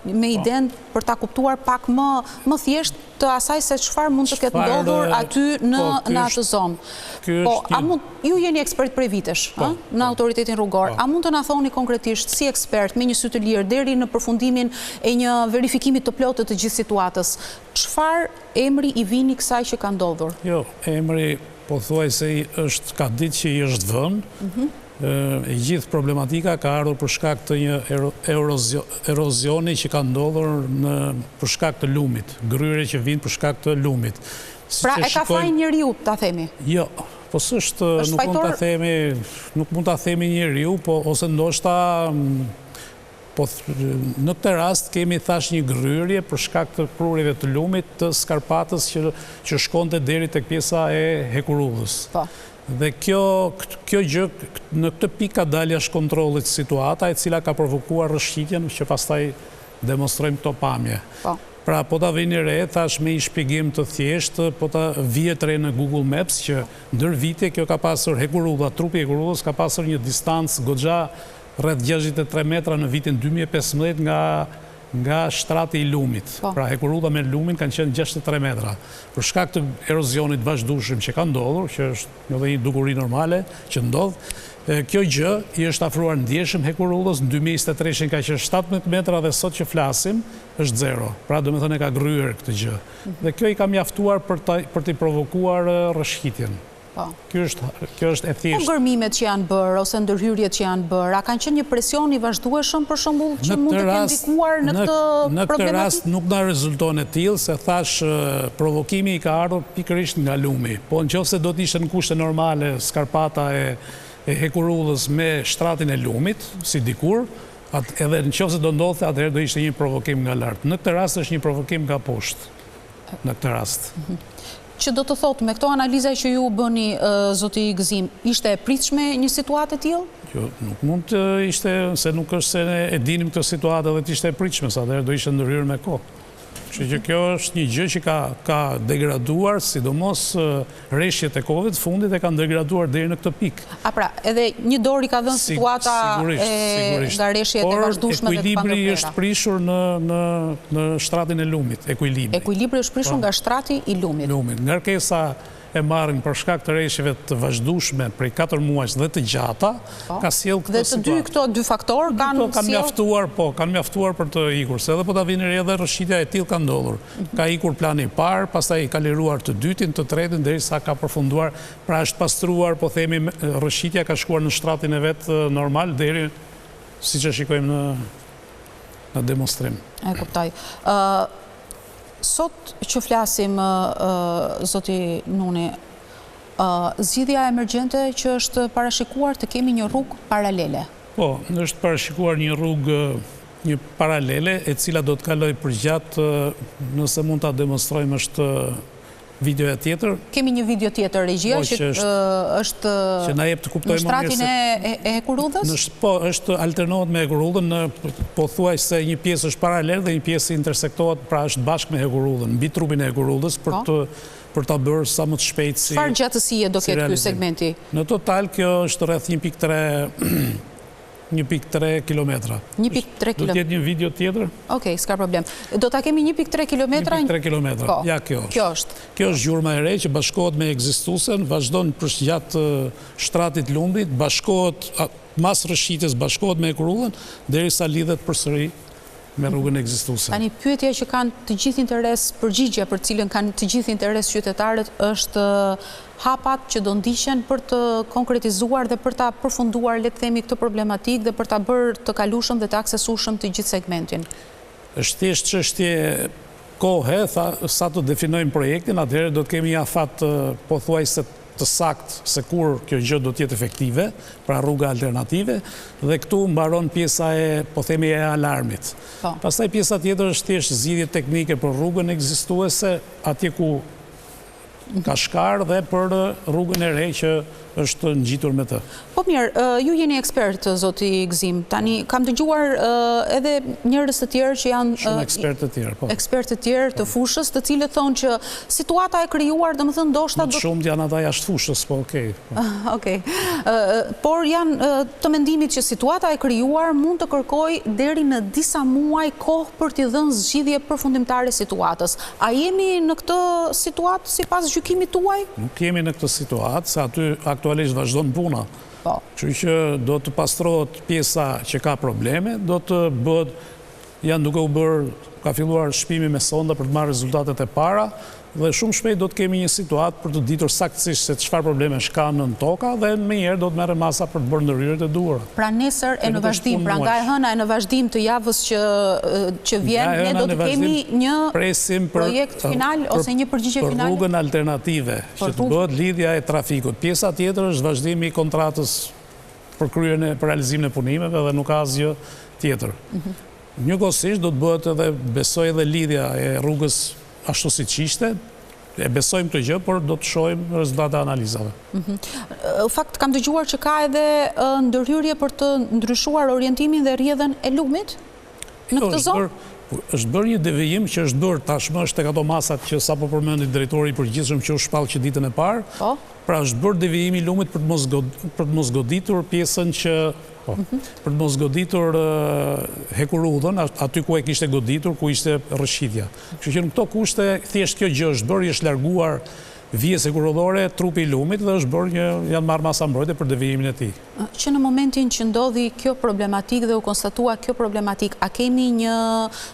me idenë për ta kuptuar pak më thjesht të asaj se çfarë mund të ketë ndodhur aty në atë zonë. Po, ju jeni ekspert prej vitesh në autoritetin rrugor. A mund të na thoni konkretisht si ekspert me një sy të lirë deri në përfundimin e një verifikimi të plotë të gjithë situatës, çfarë emri i vini kësaj që ka ndodhur? Jo, emri po thuaj se ka ditë që i është vënë, e gjithë problematika ka ardhur për shkak të një erozioni që ka ndodhur për shkak të lumit, gryre që vinë për shkak të lumit. Pra e ka fajin njeriu, ta themi? Jo, po s'është, nuk mund ta themi njeriu, po ose ndoshta në këtë rast kemi thash një gryrje për shkak të prurjeve të lumit të skarpatës që shkonte deri tek pjesa e hekurullës. Dhe kjo gjë në këtë pikë ka dalë jashtë kontrollit situata e cila ka provokuar rrëshqitjen që pastaj demonstrojmë këto pamje. Pra, po ta vini re, thash me një shpjegim të thjeshtë, po ta vihet re në Google Maps që ndër vite kjo ka pasur hekurulla, trupi hekurullës ka pasur një distancë goxha rreth 63 metra në vitin 2015 nga shtrati i lumit. Pra hekurulla me lumin kanë qenë 63 metra. Për shkak të erozionit vazhdueshëm që ka ndodhur, që është një dukuri normale që ndodh, kjo gjë i është afruar ndjeshëm hekurullës. Në 2023 ka qenë 17 metra dhe sot që flasim është 0. Pra do me thënë e ka gryer këtë gjë. Dhe kjo i ka mjaftuar për t'i provokuar rrëshqitjen. Kjo është e thjeshtë. Po gërmimet që janë bërë, ose ndërhyrjet që janë bërë, a kanë qenë një presion i vazhdueshëm për shembull që mund të kenë ndikuar në këtë problematikë? Në këtë rast nuk na rezulton e tillë, se thash provokimi i ka ardhur pikërisht nga lumi. Po nëse do të ishte në kushte normale skarpata e hekurullës me shtratin e lumit, si dikur, edhe nëse do ndodhte, atëherë do ishte një provokim nga lart. Në këtë rast është një provokim nga poshtë. Në këtë rast. Që do të thotë, me këto analiza që ju bëni, zoti Gëzim, ishte e pritshme një situatë e tillë? Jo, nuk mund të ishte, se nuk është se e dinim këtë situatë dhe të ishte e pritshme, sa atëherë do ishte ndërhyrë me kohë. Kështu që kjo është një gjë që ka degraduar, sidomos rreshjet e kohëve të fundit e kanë degraduar deri në këtë pikë. A pra, edhe një dorë i ka dhënë situata nga rreshjet e vazhdueshme dhe të pandërpera. Ekuilibri është prishur në shtratin e lumit, ekuilibri. Ekuilibri është prishur nga shtrati i lumit. Ngarkesa e marrin për shkak të rreshjeve të vazhdueshme prej 4 muajsh dhe të gjata, ka sjell këtë situatë. Dhe të këto dy faktorë kanë mjaftuar për të ikur, se edhe po ta vini re edhe rrëshqitja e tillë ka ndodhur. Ka ikur plani i parë, pastaj ka liruar të dytin, të tretin derisa ka përfunduar, pra është pastruar, po themi rrëshqitja ka shkuar në shtratin e vet normal deri siç e shikojmë në demonstrim. E kuptoj. Sot që flasim, zoti Nuni, zgjidhja emergjente që është parashikuar të kemi një rrugë paralele. Po, është parashikuar një rrugë një paralele e cila do të kaloj përgjatë, nëse mund ta demonstrojmë është videoja tjetër. Kemi një video tjetër, regjia, që është në shtratin e hekurullës? Po, është alternohet me hekurullën, po thuaj se një pjesë është paralel dhe një pjesë intersektohet, pra është bashkë me hekurullën, mbi trupin e hekurullës, për ta bërë sa më të shpejt si çfarë gjatësie do ketë ky segmenti? Në total kjo është rreth 1.3 kilometra. 1.3 kilometra. Do t'jetë një video tjetër? Okej, s'ka problem. Do ta kemi 1.3 kilometra? 1.3 kilometra, ja kjo është. Kjo është gjurma e re që bashkohet me ekzistuesen, vazhdon përgjatë shtratit lumit, bashkohet mas rrëshqitjes, bashkohet me hekurullën, derisa lidhet përsëri me rrugën ekzistuese. Tani pyetja që kanë të gjithë interes, përgjigja për cilën kanë të gjithë interes qytetarët është hapat që do ndiqen për të konkretizuar dhe për ta përfunduar, le të themi, këtë problematikë dhe për ta bërë të kalueshëm dhe të aksesueshëm të gjithë segmentin. Është thjesht çështje kohe, sa të definojmë projektin, atëherë do të kemi një afat pothuajse të saktë se kur kjo gjë do të jetë efektive, pra rruga alternative, dhe këtu mbaron pjesa po themi e alarmit. Pastaj pjesa tjetër është thjesht zgjidhje teknike për rrugën ekzistuese, atje ku ka shkar dhe për rrugën e re që është ngjitur me të. Po mirë, ju jeni ekspert, zoti Gëzim. Tani kam dëgjuar edhe njerëz të tjerë që janë shumë ekspertë të tjerë, po. Ekspertë të tjerë të fushës, të cilët thonë që situata e krijuar, domethënë ndoshta do shumë janë ata jashtë fushës, po okay. Okej. Por janë të mendimit që situata e krijuar mund të kërkojë deri në disa muaj kohë për t'i dhënë zgjidhje përfundimtare situatës. A jemi në këtë situatë sipas gjykimit tuaj? Nuk jemi në këtë situatë, se aty aktualisht vazhdon puna. Kështu që do të pastrohet pjesa që ka probleme, do të bëhet, janë duke u bërë, ka filluar shpimi me sonda për të marrë rezultatet e para, dhe shumë shpejt do të kemi një situatë për të ditur saktësisht se çfarë probleme ka në toka dhe më njëherë do të merren masa për të bërë ndërhyrjet e duhura. Pra nesër e në vazhdim, pra nga e hëna e në vazhdim të javës që vjen, ne do të kemi një projekt final ose një përgjigje finale për rrugën alternative që të bëhet lidhja e trafikut. Pjesa tjetër është vazhdimi i kontratës për realizimin e punimeve dhe nuk ka asgjë tjetër. Njëkohësisht do të bëhet edhe besoj edhe lidhja e rrugës ashtu si qishte, e besojmë të gjë, por do të shohim rezultate analizave. Fakt, kam dëgjuar që ka edhe ndërhyrje për të ndryshuar orientimin dhe rrjedhën e lumit në këtë zonë? Është bërë një devijim që është bërë tashmë është tek ato masat që sapo përmendi drejtori i përgjithshëm që u shpall që ditën e parë. Pra është bërë devijimi i lumit për të mos goditur pjesën që për të mos goditur Hekurudhën, aty ku e kishte goditur, ku ishte rrëshqitja. Kështu që në këto kushte, thjesht kjo gjë është bërë, është larguar vijes hekurudhore, trupi i lumit dhe është bërë janë marrë masa mbrojtje për devijimin e tij. Që në momentin që ndodhi kjo problematik dhe u konstatua kjo problematik, a kemi një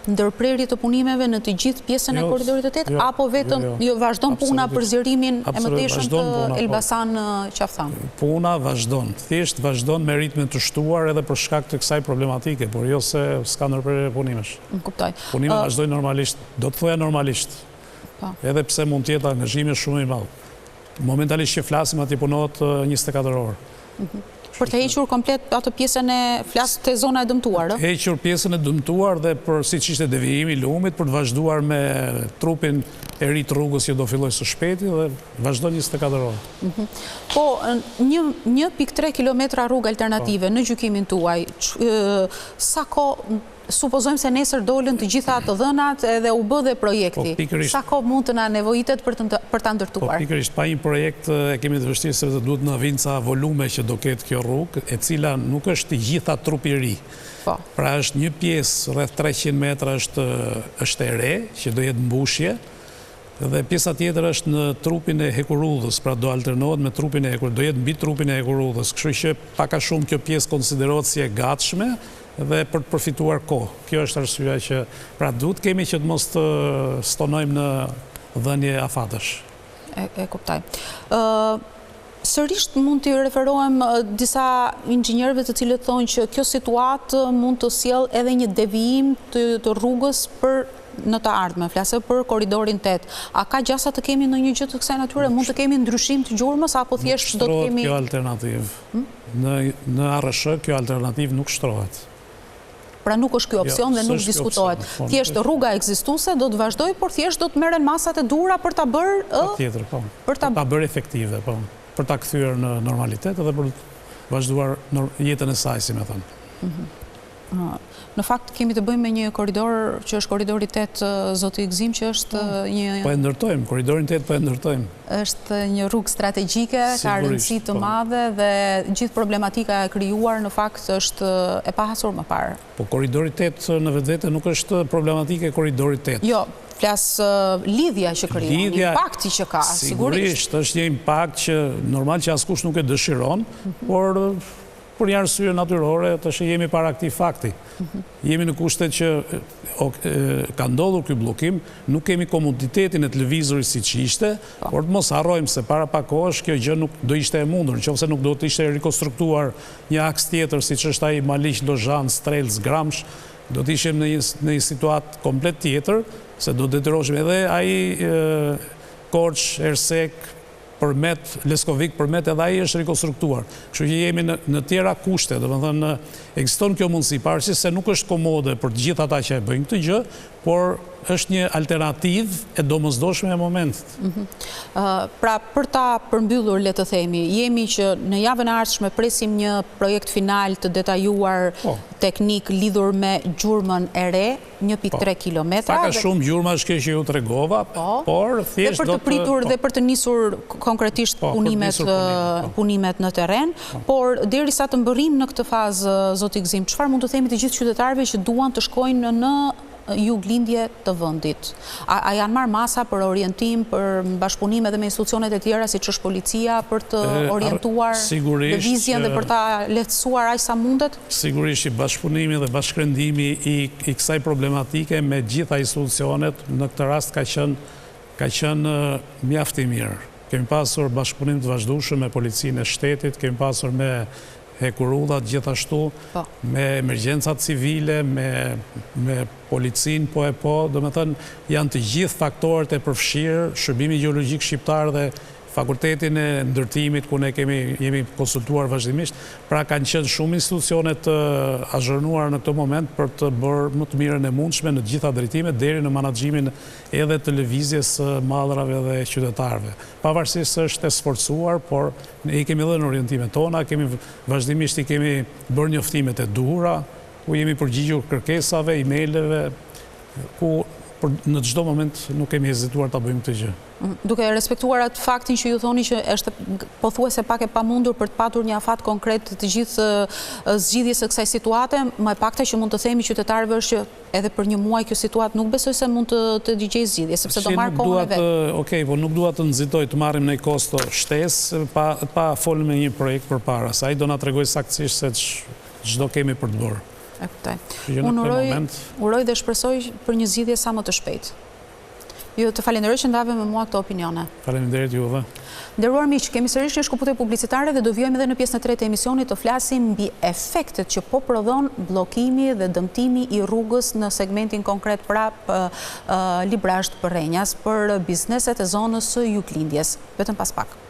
ndërprerje të punimeve në të gjithë pjesën e korridorit të 8 apo vetëm vazhdon puna për zgjerimin e mëtejshëm të Elbasan Qaftan? Puna vazhdon, thjesht vazhdon me ritme të shtuar edhe për shkak të kësaj problematike, por jo se s'ka ndërprerje punimesh. Kuptoj. Punimi vazhdojnë normalisht, do të thoja normalisht. Edhe pse mund të jetë angazhimi shumë i madh. Momentalisht që flasim aty punohet 24 orë. Për të hequr komplet atë pjesën e flas të zona e dëmtuar, ë? Hequr pjesën e dëmtuar dhe për siç ishte devijimi i lumit për të vazhduar me trupin e ri të rrugës që do filloj së shpejti dhe vazhdon 24 orë. Po, 1.3 kilometra rrugë alternative në gjykimin tuaj, sa kohë supozojmë se nesër dolën të gjitha të dhënat edhe u bë dhe projekti. Sa kohë mund të na nevojitet për ta ndërtuar? Po pikërisht, pa një projekt e kemi të vështirë se duhet në vinë ca volume që do ketë kjo rrugë, e cila nuk është gjitha trupi i ri. Pra është një pjesë rreth 300 metra është e re, që do jetë mbushje, dhe pjesa tjetër është në trupin e Hekurudhës, pra do alternohet me trupin e Hekurudhës, do jetë mbi trupin e Hekurudhës, kështu që pak a shumë kjo pjesë konsiderohet si e gatshme dhe për të përfituar kohë. Kjo është arsyeja që pra duhet kemi që të mos të stonojmë në dhënie afatësh. E kuptoj. Sërish mund të referohem disa inxhinierëve të cilët thonë që kjo situatë mund të sjellë edhe një devijim të rrugës për në të ardhme, flasë për korridorin 8. A ka gjasa të kemi në një gjë të kësaj natyre? Mund të kemi ndryshim të gjurmës apo thjesht do të kemi... Nuk shtrohet kjo alternativë. Në ARSH kjo alternativë nuk shtrohet. Pra nuk është kjo opcion dhe nuk diskutohet. Thjesht rruga ekzistuese do të vazhdoj, por thjesht do të merren masat e duhura për ta bërë... Patjetër, po. Për ta bërë efektive, po. Për ta kthyer në normalitet edhe për të vazhduar jetën e saj, si më thënë. Në fakt kemi të bëjmë me një korridor që është korridori 8 Zoti Gzim, që është një... Po e ndërtojmë, korridorin 8 po e ndërtojmë. Është një rrugë strategjike, ka rëndësi të madhe dhe gjithë problematika e krijuar në fakt është e pahasur më parë. Po korridori 8 në vetvete nuk është problematike e korridorit 8. Jo, flas lidhja që krijon, impakti që ka, sigurisht. Sigurisht, është një impakt që normal që askush nuk e dëshiron, por për një arsye natyrore të që jemi para këtij fakti. Jemi në kushtet që ka ndodhur ky bllokim, nuk kemi komoditetin e të lëvizurit siç ishte, por të mos harrojmë se para pak kohësh kjo gjë nuk do ishte e mundur, nëse nuk do të ishte rikonstruktuar një aks tjetër siç është ai Maliq-Lozhan, Strelc-Gramsh, do të ishim në një situatë komplet tjetër, se do të detyroheshim edhe ai Korç, Ersek, Përmet, Leskovik, Përmet edhe ai është rikonstruktuar. Kështu që jemi në tjera kushte, domethënë ekziston kjo mundësi, pavarësisht se nuk është komode për të gjithë ata që e bëjnë këtë gjë, por është një alternativë e domosdoshme e momentit. Pra, për ta përmbyllur, le të themi, jemi që në javën e ardhshme presim një projekt final të detajuar teknik lidhur me gjurmën e re, 1.3 kilometra. Pak a shumë gjurma është kjo që ju tregova, por thjesht do të... Dhe për të pritur dhe për të nisur konkretisht punimet në terren, por derisa të mbërrim në këtë fazë, Zoti Gzim, çfarë mund të themi të gjithë qytetarëve që duan të shkojnë në juglindje të vendit? A janë marrë masa për orientim, për bashkëpunim edhe me institucionet e tjera, siç është policia, për të orientuar lëvizjen dhe për ta lehtësuar aq sa mundet? Sigurisht, bashkëpunimi dhe bashkërendimi i kësaj problematike me gjitha institucionet në këtë rast ka qenë ka qenë mjaft i mirë. Kemi pasur bashkëpunim të vazhdueshëm me policinë e shtetit, kemi pasur me hekurullat gjithashtu, me emergjencat civile, me policinë do me thënë janë të gjithë faktorët e përfshirë, shërbimi gjeologjik shqiptar dhe fakultetin e ndërtimit ku ne jemi konsultuar vazhdimisht, pra kanë qenë shumë institucionet të azhërnuar në këtë moment për të bërë më të mirën e mundshme në gjitha drejtimet deri në menaxhimin edhe të lëvizjes mallrave dhe qytetarëve. Pavarësisht se është e sforcuar, por ne i kemi dhënë orientimet tona, vazhdimisht i kemi bërë njoftimet e duhura, ku jemi përgjigjur kërkesave, emaileve, ku në çdo moment nuk kemi hezituar ta bëjmë këtë gjë. Duke respektuar atë faktin që ju thoni që është pothuajse pak e pamundur për të patur një afat konkret të gjithë zgjidhjes së kësaj situate, më e pakta që mund të themi qytetarëve është që edhe për një muaj kjo situatë nuk besoj se mund të digjej zgjidhje, sepse do marr kohën e vet. Okej, po nuk dua të nxitoj të marrim në kosto shtesë pa folur me një projekt përpara. Sa ai do na tregoj saktësisht se çdo kemi për të bërë. E kuptoj. Unë uroj dhe shpresoj për një zgjidhje sa më të shpejtë. Ju të falenderoj që ndave me mua këto opinione. Faleminderit juve. Nderuar miq, kemi sërish një shkëputje publicitare dhe do vijojmë edhe në pjesën e tretë e emisionit të flasim mbi efektet që po prodhon bllokimi dhe dëmtimi i rrugës në segmentin konkret prap Librazht Përrenjas për bizneset e zonës së Juglindjes. Vetëm pas pak.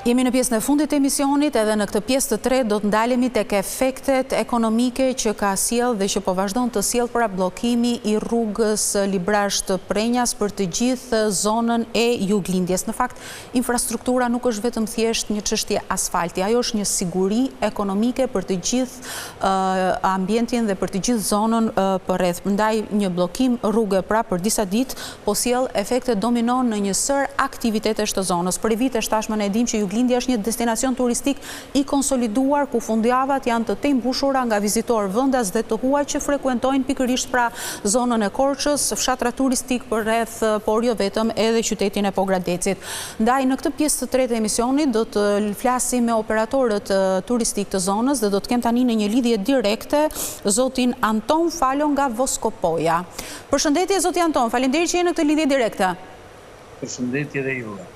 Jemi në pjesën e fundit të emisionit, edhe në këtë pjesë të tretë do të ndalemi tek efektet ekonomike që ka sjell dhe që po vazhdon të sjell pra bllokimi i rrugës Librazht Përrenjas për të gjithë zonën e Juglindjes. Në fakt, infrastruktura nuk është vetëm thjesht një çështje asfalti, ajo është një siguri ekonomike për të gjithë ambientin dhe për të gjithë zonën përreth. Prandaj një bllokim rruge pra për disa ditë po sjell efekte domino në një sër aktivitetesh të zonës. Për vitesh tashmë ne dimë që Juglindja është një destinacion turistik i konsoliduar ku fundjavat janë të mbushura nga vizitorë vendas dhe të huaj që frekuentojnë pikërisht pra zonën e Korçës, fshatra turistik përreth, por jo vetëm edhe qytetin e Pogradecit. Ndaj në këtë pjesë të tretë e emisionit do të flasim me operatorët turistik të zonës dhe do të kem tani në një lidhje direkte zotin Anton Falo nga Voskopoja. Përshëndetje zoti Anton, faleminderit që jeni në këtë lidhje direkte. Përshëndetje dhe juve.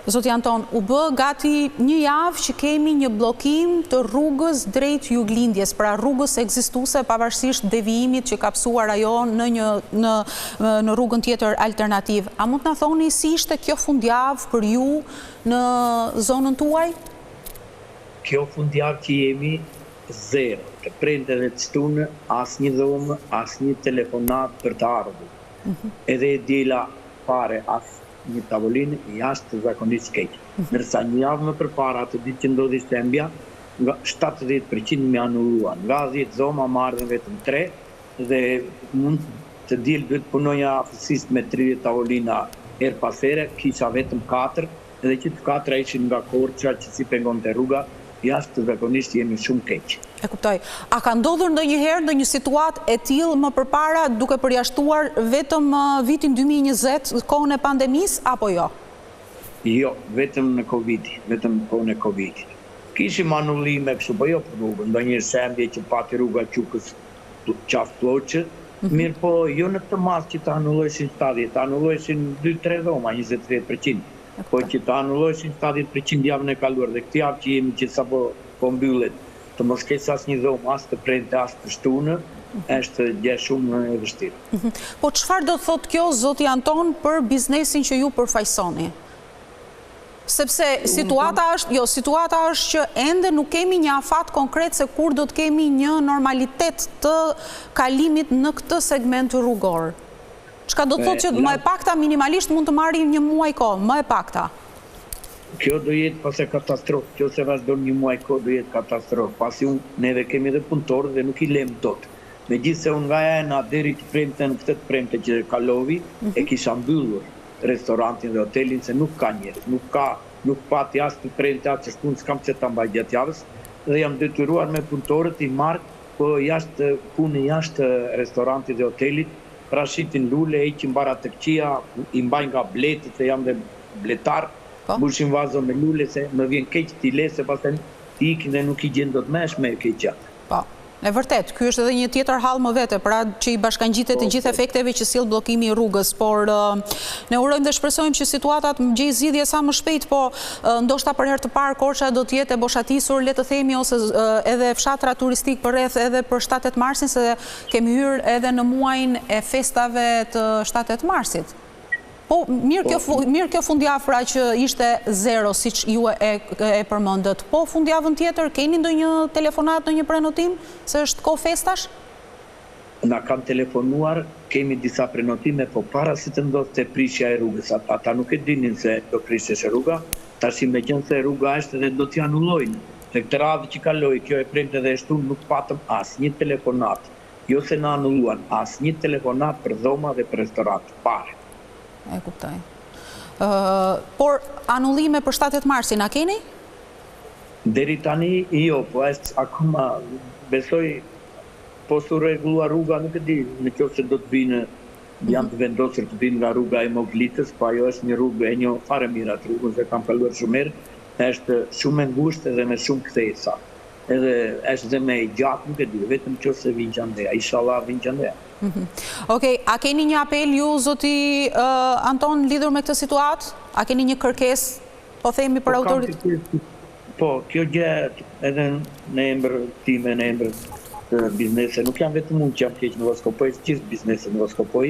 Zoti Anton, u bë gati një javë që kemi një bllokim të rrugës drejt Juglindjes, pra rrugës ekzistuese pavarësisht devijimit që ka psuar ajo në rrugën tjetër alternativ. A mund të na thoni si ishte kjo fundjavë për ju në zonën tuaj? Kjo fundjavë që jemi zero, të prende dhe të shtunë, asnjë dhomë, asnjë telefonat për të ardhur. Edhe e djela fare një tavolinë jashtë zakonisht keq. Ndërsa një javë më përpara atë ditë që ndodhi shtembja, nga 70% më anulluan. Nga 10 dhoma marrën vetëm 3 dhe mund të diel duhet punoja afërsisht me 30 tavolina her pas here, kisha vetëm 4 dhe që të 4 ishin nga Korça që si pengonte rruga, jashtë zakonisht jemi shumë keq. E kuptoj. A ka ndodhur ndonjëherë në një situatë e tillë më përpara duke përjashtuar vetëm vitin 2020, kohën e pandemisë apo jo? Jo, vetëm në Covid, vetëm në kohën e Covid. Kishim anullime kështu, po jo për rrugën, ndonjë shembje që pati rruga Qukës qaftë Ploçë, mirë po jo në këtë mas që të anulloheshin stadjet, të anulloheshin 2-3 dhoma, 20-30%. Po që të anulloheshin 70% javën e kaluar dhe këtë javë që jemi që sapo po mbyllet, të mos kesh asnjë dhomë, as të prente, as të shtunë, është gjë shumë e vështirë. Po çfarë do të thotë kjo zoti Anton për biznesin që ju përfaqësoni? Sepse situata është që ende nuk kemi një afat konkret se kur do të kemi një normalitet të kalimit në këtë segment rrugor. Çka do të thotë që më e pakta minimalisht mund të marrim një muaj kohë, më e pakta. Kjo do jetë pas e katastrofë, kjo se vazhdon një muaj kohë do jetë katastrofë, pasi neve kemi dhe punëtorë dhe nuk i lem dot. Megjithse unë nga jena deri të premten, këtë të premte që kalovi, e kisha mbyllur restorantin dhe hotelin se nuk ka njerëz, nuk pati as të premte as të shtunë, s'kam që ta mbaj gjatë javës, dhe jam detyruar me punëtorët i marr, po punë jashtë restorantit dhe hotelit, pra shitin lule, heqin bara të këqia, i mbaj nga bletit dhe jam dhe bletar, mbushin vazo me lule se më vjen keq t'i lese, pastaj t'i ikin dhe nuk i gjen dot më me keq atë. Po. E vërtet, ky është edhe një tjetër hall më vete, pra që i bashkangjitet të gjithë efekteve që sill bllokimi i rrugës, por ne urojmë dhe shpresojmë që situatat më gjej zgjidhje sa më shpejt, po ndoshta për herë të parë Korça do të jetë e boshatisur, le të themi, ose edhe fshatra turistik përreth edhe për 7-8 marsin, se kemi hyrë edhe në muajin e festave të 7-8 marsit. Po, mirë kjo fundjavë që ishte zero, siç ju e përmendët. Po, fundjavën tjetër, keni ndonjë telefonat, ndonjë prenotim, se është kohë festash? Na kanë telefonuar, kemi disa prenotime, po para si të ndodhte prishja e rrugës. Ata nuk e dinin se do prishesh rruga, tash megjithëse rruga është dhe do t'i anullojnë. Se këtë radhë që kaloi, kjo e premte dhe shtu, nuk patëm asnjë telefonat. Jo se na anulluan, asnjë telefonat për dhoma dhe për restorant, pare. E kuptoj. Por anullime për 7 marsin, a keni? Deri tani jo, po është akoma besoj po su rregullua rruga, nuk e di, në qoftë se do të vinë, janë të vendosur të vinë nga rruga e Moglitës, po ajo është një rrugë e një fare mirë atë rrugën, se kam kaluar shumë herë, është shumë e ngushtë dhe me shumë kthesa. Edhe është dhe me gjatë, nuk e di, vetëm qoftë se vinë qandeja, inshallah vinë qandeja. Okej, a keni një apel ju, zoti Anton, lidhur me këtë situatë? A keni një kërkesë, po themi, për autoritet? Po, kjo gjë edhe në emër time, në emër të biznese, nuk jam vetëm unë që jam keq në Voskopoj, gjithë biznese në Voskopoj,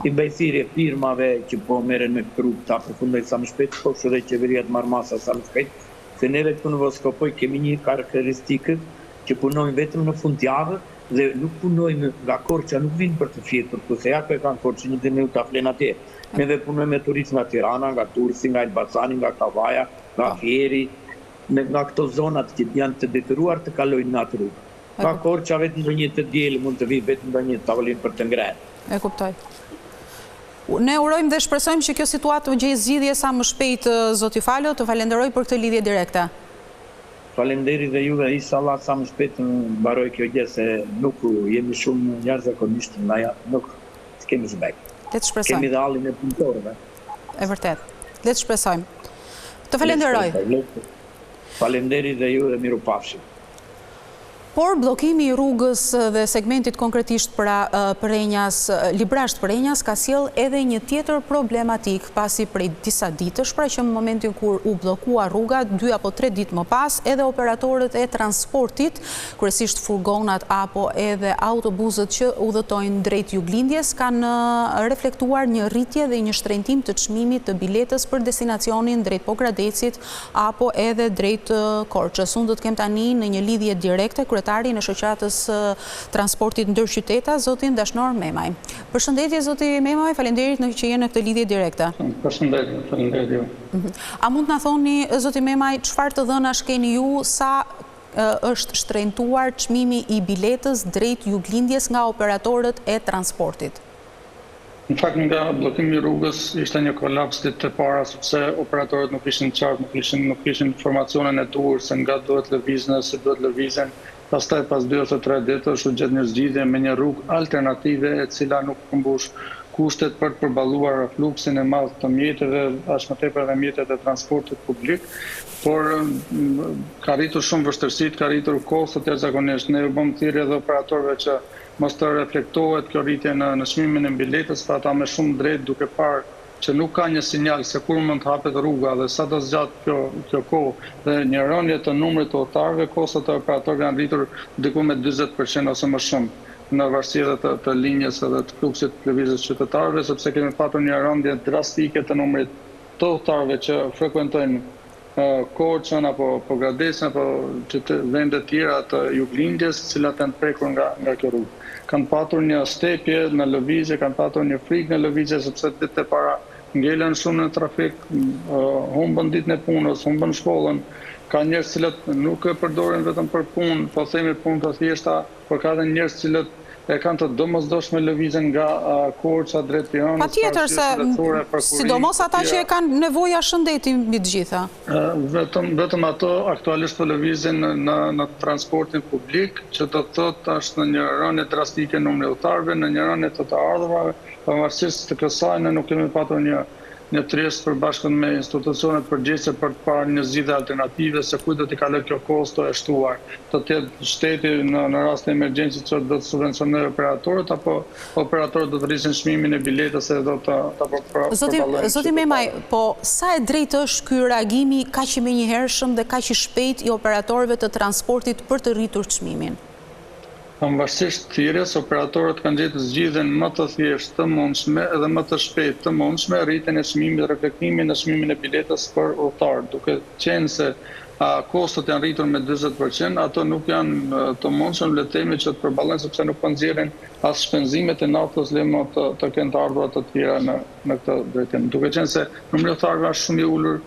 i bëj thirrje firmave që po merren me këtë rrugë ta përfundojnë sa më shpejt, po kështu dhe qeveria të marrë masa sa më shpejt, se neve këtu në Voskopoj kemi një karakteristikë që punojmë vetëm në fundjavë dhe nuk punojmë nga Korça, nuk vinë për të fjetur, se ja ku e kanë Korçë, një dhe minuta flen atje. Neve punojmë me turistë nga Tirana, nga Tursi, nga Elbasani, nga Kavaja, nga Fieri, nga këto zonat që janë të detyruar të kalojnë në atë rrugë. Ka Korça vetëm do një të dielë mund të vi vetëm do një tavolinë për të ngrehtë. E kuptoj. Ne urojmë dhe shpresojmë që kjo situatë të gjejë zgjidhje sa më shpejt, zoti Falo, të falenderoj për këtë lidhje direkte. Falenderit dhe juve, inshallah sa më shpejt të mbaroj kjo gjë, se nuk jemi shumë jashtëzakonisht, nuk kemi zbek. Le të shpresojmë. Kemi dhe hallin e punëtorëve. E vërtet. Le të shpresojmë. Të falenderoj. Falenderit dhe ju dhe miru pafshim. Por bllokimi i rrugës dhe segmentit konkretisht Prenjas, Librasht Prenjas ka sjell edhe një tjetër problematik, pasi prej disa ditësh, pra që në momentin kur u bllokua rruga, 2 apo 3 ditë më pas, edhe operatorët e transportit, kryesisht furgonat apo edhe autobusët që udhëtojnë drejt Juglindjes, kanë reflektuar një rritje dhe një shtrenjtim të çmimit të biletës për destinacionin drejt Pogradecit apo edhe drejt Korçës. Unë do të kem tani në një lidhje direkte në shoqatës transportit ndërqyteta, zotin Dashnor Memaj. Përshëndetje, zoti Memaj, falenderit në që jenë në këtë lidhje direkte. Përshëndetje, falenderit ju. A mund të na thoni, zoti Memaj, çfarë të dhënash keni ju, sa është shtrenjtuar çmimi i biletës drejt Juglindjes nga operatorët e transportit? Në fakt, nga bllokimi i rrugës ishte një kolaps ditë e para, sepse operatorët nuk ishin qartë, nuk kishin informacionin e duhur se nga duhet lëvizën, se duhet lëvizën. Pastaj pas 2 ose 3 ditësh u gjet një zgjidhje me një rrugë alternative e cila nuk përmbush kushtet për të përballuar fluksin e madh të mjeteve, as më tepër edhe mjetet e transportit publik, por ka rritur shumë vështirësitë, ka rritur kostot jashtëzakonisht. Ne u bëm thirrje edhe operatorëve që mos të reflektohet kjo rritje në çmimin e biletës, pa ata me shumë drejt duke parë që nuk ka një sinjal se kur mund të hapet rruga dhe sa do zgjat kjo kohë dhe një rënje të numrit të udhëtarëve, kostot e operatorëve janë rritur diku me 40% ose më shumë në varësi edhe të linjës edhe të fluksit të lëvizjes qytetarëve, sepse kemi patur një rëndje drastike të numrit të udhëtarëve që frekuentojnë Korçën apo Pogradecin apo vende tjera të Juglindjes, të cilat janë prekur nga kjo rrugë. Kanë patur një stepje në lëvizje, kanë patur një frikë në lëvizje, sepse ditët e para ngelen shumë në trafik, humbën ditën e punës, humbën shkollën. Ka njerëz cilët nuk e përdoren vetëm për punë, po themi punë të thjeshta, por ka edhe njerëz cilët e kanë të domosdoshme lëvizjen nga Korça drejt Tiranës. Patjetër se sidomos ata që e kanë nevoja shëndeti mbi të gjitha. Vetëm ato aktualisht po lëvizin në transportin publik, që do të thotë është në një rënje drastike numri udhëtarëve, në një rënje të ardhurave, pavarësisht të kësaj ne nuk kemi patur një një tresë përbashkët me institucionet përgjithëse për të parë një zgjidhje alternative se kujt do t'i kaloj kjo kosto e shtuar. Do të jetë shteti në rast të emergjencë që do të subvencionojë operatorët apo operatorët do të rrisin çmimin e biletës e do ta përballojnë. Zoti Memaj, po sa e drejtë është ky reagimi kaq i menjëhershëm dhe kaq i shpejt i operatorëve të transportit për të rritur çmimin? Pavarësisht thirrjes, operatorët kanë gjetur zgjidhjen më të thjeshtë të mundshme edhe më të shpejtë të mundshme rritjen e çmimit dhe reflektimin në çmimin e biletës për udhëtar, duke qenë se kostot janë rritur me 40%, ato nuk janë të mundshëm le të themi që të përballojnë sepse nuk po nxjerrin as shpenzimet e naftës lemo të kenë të ardhurat të tjera në këtë drejtim. Duke qenë se numri udhëtarëve është shumë i ulur,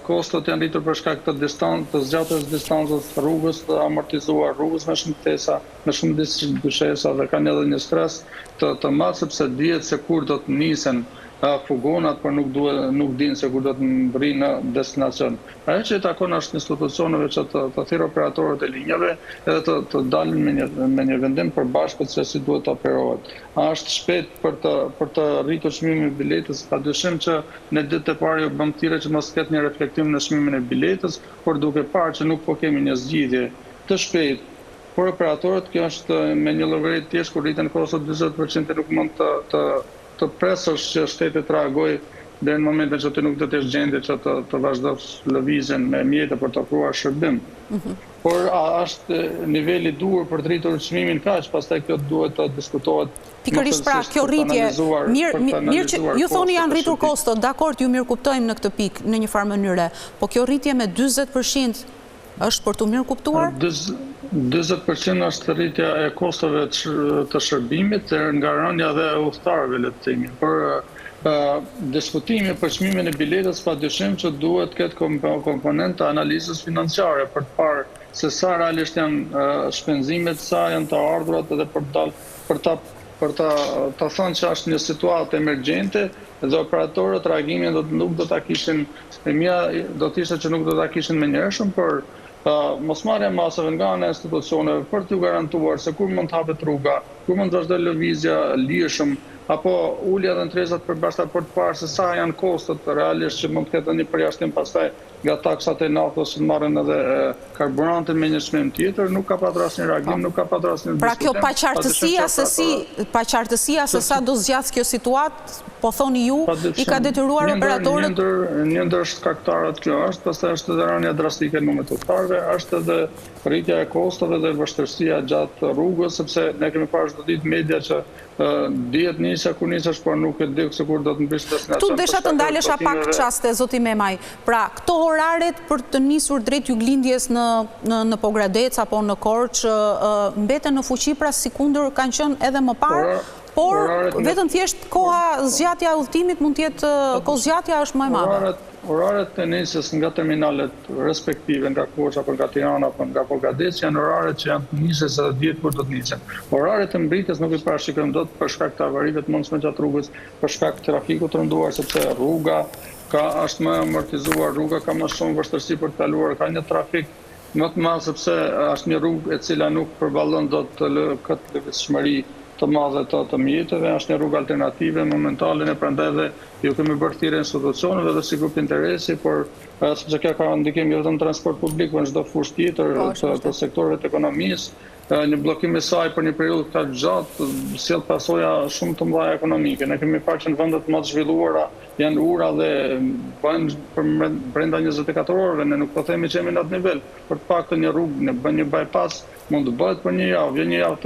kostot janë rritur për shkak të zgjatjes distancës rrugës, të amortizuar rrugës me shumë ktesa, me shumë dyshesa dhe kanë edhe një stres të madh sepse dihet se kur do të nisen fugonat, por nuk dinë se kur do të mbrinë në destinacion. Ajo që i takon është institucioneve që të thirrë operatorët e linjave edhe të dalin me një vendim përbashkët se si duhet të operohet. A është shpejt për të rritur çmimin e biletës? Padyshim që në ditët e parë ju bëm thirrje që mos ketë një reflektim në çmimin e biletës, por duke parë që nuk po kemi një zgjidhje të shpejtë por operatorët, kjo është me një llogari të thjeshtë kur rriten kostot 40% nuk mund të presësh që shteti të reagojë deri në momentin që ti nuk do të jesh gjendje që të vazhdosh lëvizjen me mjete për të ofruar shërbim. Por a është niveli duhur për të rritur çmimin kaq, pastaj kjo duhet të diskutohet. Pikërisht pra, kjo rritje, mirë që ju thoni janë rritur kostot, dakord, ju mirë kuptojmë në këtë pikë në një farë mënyre, po kjo rritje me 40% është për të mirë kuptuar? 40% është rritja e kostove të shërbimit nga rënja dhe e udhëtarëve, le të themi. Por diskutimi për çmimin e biletës padyshim që duhet të ketë komponent të analizës financiare për të parë se sa realisht janë shpenzimet, sa janë të ardhurat edhe për ta thënë që është një situatë emergjente dhe operatorët reagimin nuk do ta kishin do të ishte që nuk do ta kishin menjëhershëm, por mosmarrja e masave nga ana e institucioneve për t'ju garantuar se kur mund të hapet rruga, kur mund të vazhdojë lëvizja lirshëm, apo ulja dhe ndresat përbashkëta për të parë se sa janë kostot realisht që mund të ketë një përjashtim pastaj nga taksat e naftës që marrin edhe karburantin me një çmim tjetër, nuk ka patur asnjë reagim, nuk ka patur asnjë diskutim. Pra kjo paqartësia se sa do zgjat kjo situatë, po thoni ju, i ka detyruar operatorët? Një ndër shkaktarët kjo është, pastaj është edhe rënja drastike në numrin e udhëtarëve, është edhe rritja e kostove dhe vështirësia gjatë rrugës, sepse ne kemi parë çdo ditë media që dihet nisja kur nisesh, por nuk e di se kur do të mbrish destinacion. Tu desha të ndalesha pak çaste, zoti Memaj. Pra, këto oraret për të nisur drejt Juglindjes në Pogradec apo në Korç mbeten në fuqi, pra sikundër kanë qenë edhe më parë, por vetëm thjesht koha zgjatja e udhëtimit mund të jetë kohë zgjatja është më e madhe. Oraret të nisjes nga terminalet respektive, nga Korç apo nga Tirana apo nga Pogradec janë oraret që janë nisjes edhe dihet kur do të nisen. Oraret e mbritjes nuk i parashikojmë dot për shkak të avarive të mundshme gjatë rrugës, për shkak të trafikut të rënduar, sepse rruga është më amortizuar, rruga ka më shumë vështirësi për të kaluar, ka një trafik më të madh sepse është një rrugë e cila nuk përballon dot këtë lëvizshmëri të madhe të mjeteve, është një rrugë alternative momentale, ne prandaj dhe ju kemi bërë thirrje institucioneve dhe si grup interesi, por sepse kjo ka ndikim jo vetëm në transport publik, por në çdo fushë tjetër të sektorëve të ekonomisë, një bllokim i saj për një periudhë kaq gjatë sjell pasoja shumë të mëdha ekonomike. Ne kemi parë që në vendet më të zhvilluara janë ura dhe bëjnë brenda 24 orëve, ne nuk po themi që jemi në atë nivel, për të paktën një rrugë, ne bën një bypass mund të bëhet për një javë, jo një javë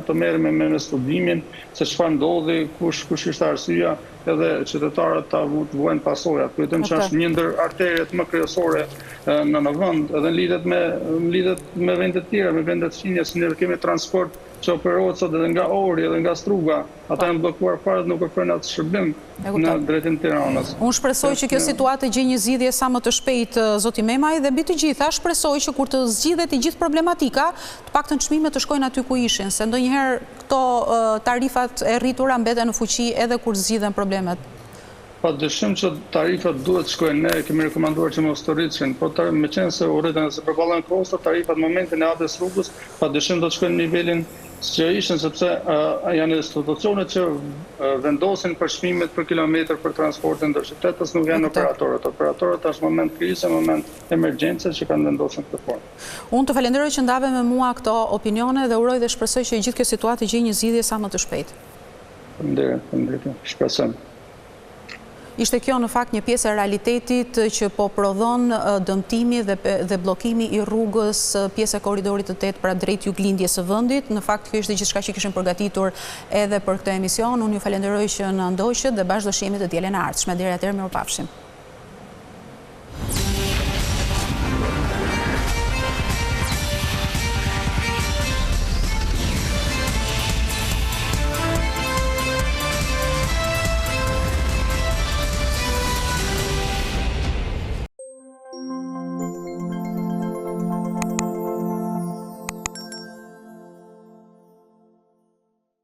të merrem me studimin se çfarë ndodhi, kush ishte arsyeja, edhe qytetarët ta vuajnë pasojat. Kujtojmë që është një ndër arteriet më kryesore në vend, edhe lidhet me vende të tjera, me vende të shinjes, ne kemi transport që operohet sot edhe nga Ori edhe nga Struga. Ata janë bllokuar fare dhe nuk ofrojnë atë shërbim në drejtim të Tiranës. Unë shpresoj që kjo situatë gjejë një zgjidhje sa më të shpejtë, zoti Memaj, dhe mbi të gjitha shpresoj që kur të zgjidhet i gjithë problematika, të paktën çmimet të shkojnë aty ku ishin, se ndonjëherë këto tarifat e rritura mbeten në fuqi edhe kur zgjidhen problemet. Padyshim që tarifat duhet shkojnë, ne kemi rekomanduar që mos të rriteshin, por me qenë se u rritën se përballojnë kostot, tarifat në momentin e hapjes rrugës, padyshim do të shkojnë në nivelin që ishin sepse janë institucionet që vendosin për çmimet për kilometër për transportin ndërqytetës, nuk janë operatorët. Operatorët është moment krize, moment emergjence që kanë vendosur këtë formë. Unë të falenderoj që ndave me mua këto opinione dhe uroj dhe shpresoj që gjithë kjo situatë të gjejë një zgjidhje sa më të shpejtë. Faleminderit, shpresoj. Ishte kjo në fakt një pjesë e realitetit që po prodhon dëmtimi dhe bllokimi i rrugës pjesë e korridorit të 8 pra drejt juglindjes së vendit. Në fakt kjo ishte gjithçka që kishim përgatitur edhe për këtë emision. Unë ju falenderoj që na ndoqët dhe bashkë do shihemi të dielën e ardhshme. Deri atëherë mirupafshim.